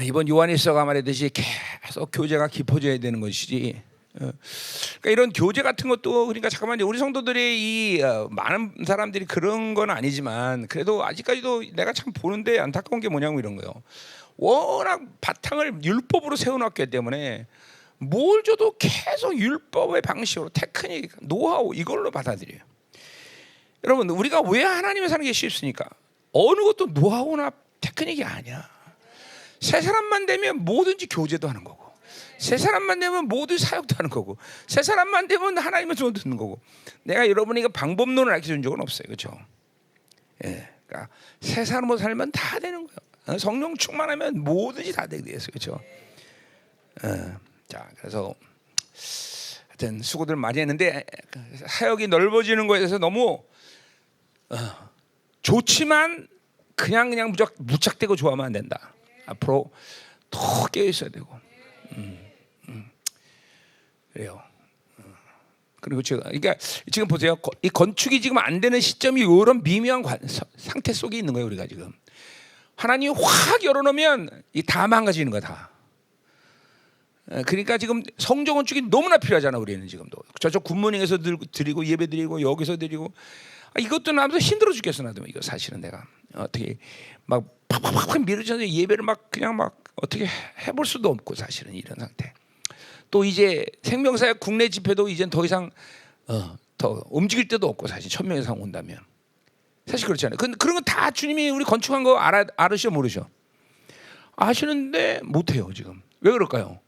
이번 요한일서가 말했듯이 계속 교제가 깊어져야 되는 것이지. 그러니까 이런 교제 같은 것도 그러니까 잠깐만요. 우리 성도들의 이 많은 사람들이 그런 건 아니지만 그래도 아직까지도 내가 참 보는데 안타까운 게 뭐냐면 이런 거예요. 워낙 바탕을 율법으로 세워놨기 때문에 뭘 줘도 계속 율법의 방식으로 테크닉, 노하우 이걸로 받아들여요. 여러분 우리가 왜 하나님의 사는 게 쉽습니까? 어느 것도 노하우나 테크닉이 아니야. 세 사람만 되면 뭐든지 교제도 하는 거고, 세 사람만 되면 모두 사역도 하는 거고, 세 사람만 되면 하나님의 소원 듣는 거고. 내가 여러분에게 방법론을 알려준 적은 없어요, 그렇죠? 그러니까 세 사람으로 살면 다 되는 거예요. 성령 충만하면 뭐든지 다 되게 돼요, 그렇죠? 자, 그래서 하여튼 수고들 많이 했는데 사역이 넓어지는 거에 대해서 너무 좋지만 그냥 무착되고 좋아하면 안 된다. 앞으로 더 깨어 있어야 되고, 그래요. 그리고 그러니까 지금 보세요. 이 건축이 지금 안 되는 시점이 이런 미묘한 상태 속에 있는 거예요. 우리가 지금 하나님이 확 열어놓으면 이 다 망가지는 거야 다. 그러니까 지금 성전 건축이 너무나 필요하잖아. 우리는 지금도 저쪽 굿모닝에서 드리고 예배 드리고 여기서 드리고 이것도 나도 힘들어 죽겠어. 나도 이거 사실은 내가 어떻게 막 팍팍팍 밀어져서 예배를 막 그냥 막 어떻게 해볼 수도 없고 사실은 이런 상태. 또 이제 생명사역 국내 집회도 이젠 더 이상 더 움직일 데도 없고 사실 1,000명 이상 온다면 사실 그렇잖아요. 그런 거 다 주님이 우리 건축한 거 알으셔 모르셔? 아시는데 못해요 지금. 왜 그럴까요?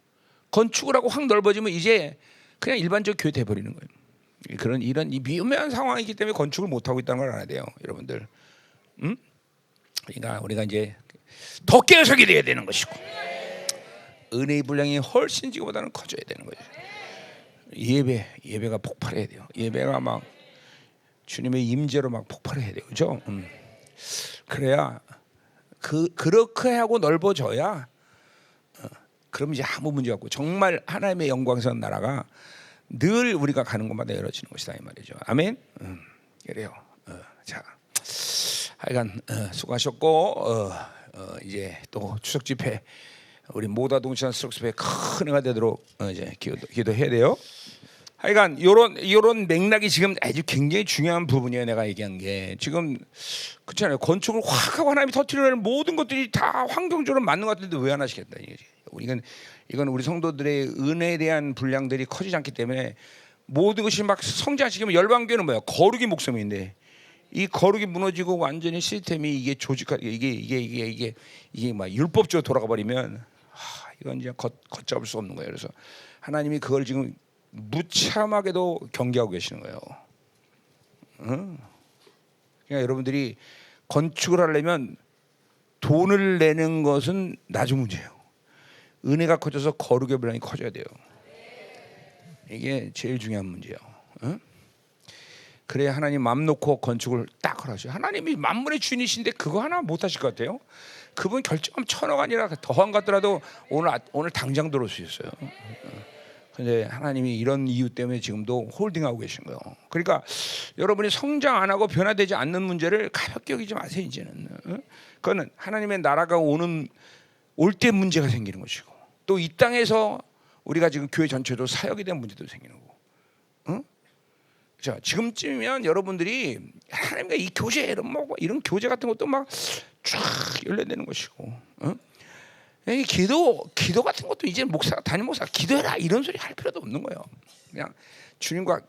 건축을 하고 확 넓어지면 이제 그냥 일반적 교회 돼버리는 거예요. 이런 이 미묘한 상황이기 때문에 건축을 못 하고 있다는 걸 알아야 돼요, 여러분들. 그러니까 우리가 이제 더 깨어서게 돼야 되는 것이고, 은혜의 분량이 훨씬 지금보다는 커져야 되는 거죠. 예배가 폭발해야 돼요. 예배가 막 주님의 임재로 막 폭발해야 돼요. 그렇죠? 그래야 그렇게 하고 넓어져야 그럼 이제 아무 문제 없고 정말 하나님의 영광스러운 나라가 늘 우리가 가는 곳마다 열어지는 것이다 이 말이죠. 아멘. 그래요. 자, 하여간 수고하셨고 이제 또 추석 집회 우리 모다 동시한 추석 집회 큰 은혜가 되도록 이제 기도해야 돼요. 하여간 요런 맥락이 지금 아주 굉장히 중요한 부분이에요. 내가 얘기한 게 지금 그렇잖아요. 건축을 확 하고 하나님이 터뜨리는 모든 것들이 다 환경적으로 맞는 것 같은데 왜 안 하시겠다 이거지. 이건 우리 성도들의 은혜에 대한 분량들이 커지지 않기 때문에 모든 것이 막 성장시키면 열방교회는 뭐야? 거룩이 목숨인데 이 거룩이 무너지고 완전히 시스템이 이게 조직하게 이게 막 율법적으로 돌아가 버리면 이건 이제 걷잡을 수 없는 거예요. 그래서 하나님이 그걸 지금 무참하게도 경계하고 계시는 거예요. 그러니까 여러분들이 건축을 하려면 돈을 내는 것은 나중 문제예요. 은혜가 커져서 거룩의 분량이 커져야 돼요. 이게 제일 중요한 문제예요. 그래야 하나님 맘 놓고 건축을 딱 하라죠. 하나님이 만물의 주인이신데 그거 하나 못 하실 것 같아요. 그분 결정하면 1,000억 아니라 더한 같더라도 오늘 당장 들어올 수 있어요. 근데 하나님이 이런 이유 때문에 지금도 홀딩하고 계신 거예요. 그러니까 여러분이 성장 안 하고 변화되지 않는 문제를 가볍게 여기지 마세요. 이제는 그거는 하나님의 나라가 올 때 문제가 생기는 것이고 또 이 땅에서 우리가 지금 교회 전체도 사역에 대한 문제도 생기는 거고. 자, 지금쯤이면 여러분들이 하나님과 이 교제 이런 교제 같은 것도 막 쫙 열려내는 것이고. 이 기도 같은 것도 이제 담임 목사가 기도해라 이런 소리 할 필요도 없는 거예요. 그냥 주님과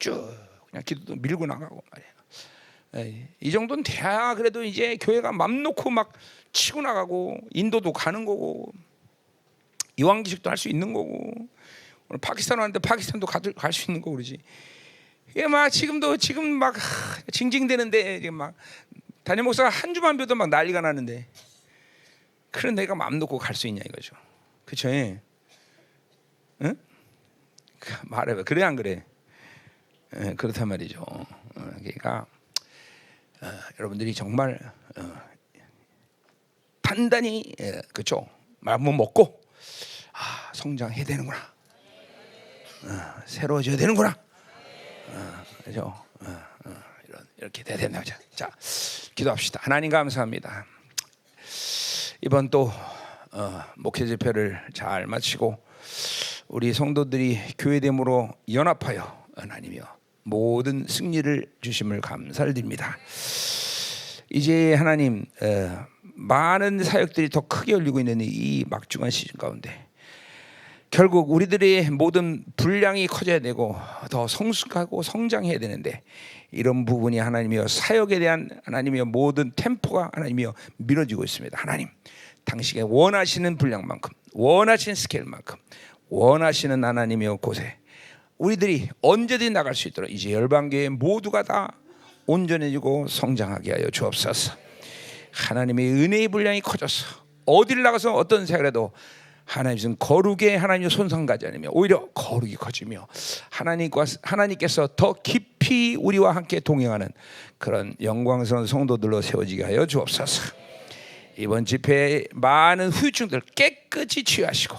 쭉 그냥 기도도 밀고 나가고 말이에요. 이 정도는 돼야 그래도 이제 교회가 맘 놓고 막 치고 나가고 인도도 가는 거고 이왕기식도 할 수 있는 거고 오늘 파키스탄 왔는데 파키스탄도 갈 수 있는 거고 그러지. 이게 막 지금 막 징징대는데 지금 막 담임 목사가 한 주만 벼도 막 난리가 나는데. 그런 내가 마음 놓고 갈 수 있냐 이거죠. 그렇죠? 응? 말해봐. 그래 안 그래? 그렇단 말이죠. 그러니까 여러분들이 정말 단단히 그렇죠? 마음을 먹고 성장해야 되는구나. 새로워져야 되는구나. 그렇죠? 이렇게 돼야 된다. 자, 기도합시다. 하나님 감사합니다. 이번 또 목회 집회를 잘 마치고 우리 성도들이 교회됨으로 연합하여 하나님이여 모든 승리를 주심을 감사를 드립니다. 이제 하나님 많은 사역들이 더 크게 열리고 있는 이 막중한 시즌 가운데 결국 우리들의 모든 분량이 커져야 되고 더 성숙하고 성장해야 되는데 이런 부분이 하나님이여 사역에 대한 하나님이여 모든 템포가 하나님이여 미뤄지고 있습니다. 하나님 당신의 원하시는 분량만큼 원하시는 스케일만큼 원하시는 하나님이여 곳에 우리들이 언제든지 나갈 수 있도록 이제 열방교회 모두가 다 온전해지고 성장하게 하여 주옵소서. 하나님의 은혜의 분량이 커져서 어디를 나가서 어떤 생각을 해도 하나님은 거룩에 하나님의 손상가지 않으며 오히려 거룩이 커지며 하나님께서 더 깊이 우리와 함께 동행하는 그런 영광스러운 성도들로 세워지게 하여 주옵소서. 이번 집회에 많은 후유증들 깨끗이 치유하시고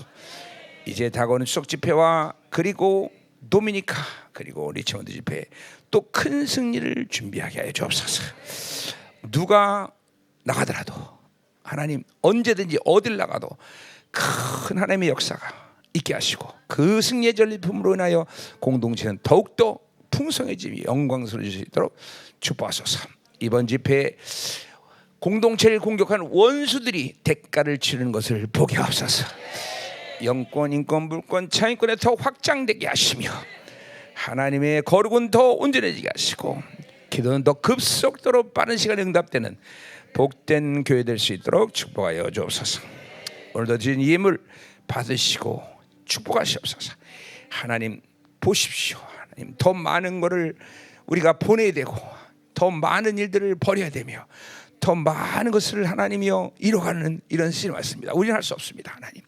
이제 다가오는 추석 집회와 그리고 도미니카 그리고 리치몬드 집회 또 큰 승리를 준비하게 하여 주옵소서. 누가 나가더라도 하나님 언제든지 어딜 나가도 큰 하나님의 역사가 있게 하시고 그 승리의 전리품으로 인하여 공동체는 더욱더 풍성해지며 영광스러워질 수 있도록 축복하소서. 이번 집회에 공동체를 공격하는 원수들이 대가를 치르는 것을 보게 하옵소서. 영권, 인권, 물권, 차인권에 더 확장되게 하시며 하나님의 거룩은 더 온전해지게 하시고 기도는 더 급속도로 빠른 시간에 응답되는 복된 교회 될 수 있도록 축복하여 주옵소서. 오늘도 드린 예물 받으시고 축복하시옵소서. 하나님 보십시오. 하나님 더 많은 것을 우리가 보내야 되고 더 많은 일들을 벌여야 되며 더 많은 것을 하나님이여 이뤄가는 이런 시즌이 왔습니다. 우리는 할 수 없습니다. 하나님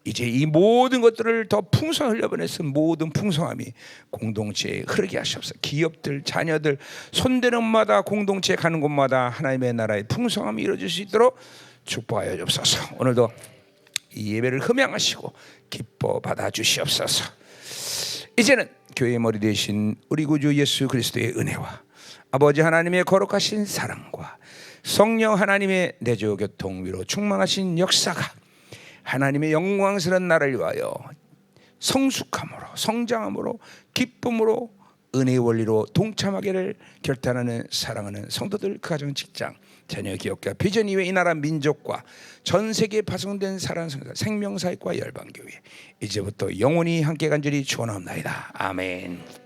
이제 이 모든 것들을 더 풍성히 흘려보내서 모든 풍성함이 공동체에 흐르게 하시옵소서. 기업들, 자녀들, 손대는 곳마다 공동체에 가는 곳마다 하나님의 나라의 풍성함이 이루어질 수 있도록 축복하여 주옵소서. 오늘도 이 예배를 흠양하시고 기뻐 받아 주시옵소서. 이제는 교회의 머리 되신 우리 구주 예수 그리스도의 은혜와 아버지 하나님의 거룩하신 사랑과 성령 하나님의 내조 교통 위로 충만하신 역사가 하나님의 영광스러운 나라를 위하여 성숙함으로 성장함으로 기쁨으로 은혜의 원리로 동참하기를 결단하는 사랑하는 성도들, 그 가정, 직장, 자녀, 기업과 비전 이외 이 나라 민족과 전 세계에 파송된 사랑하는 성도들, 생명사역과 열방교회 이제부터 영원히 함께 간절히 축원합니다. 아멘.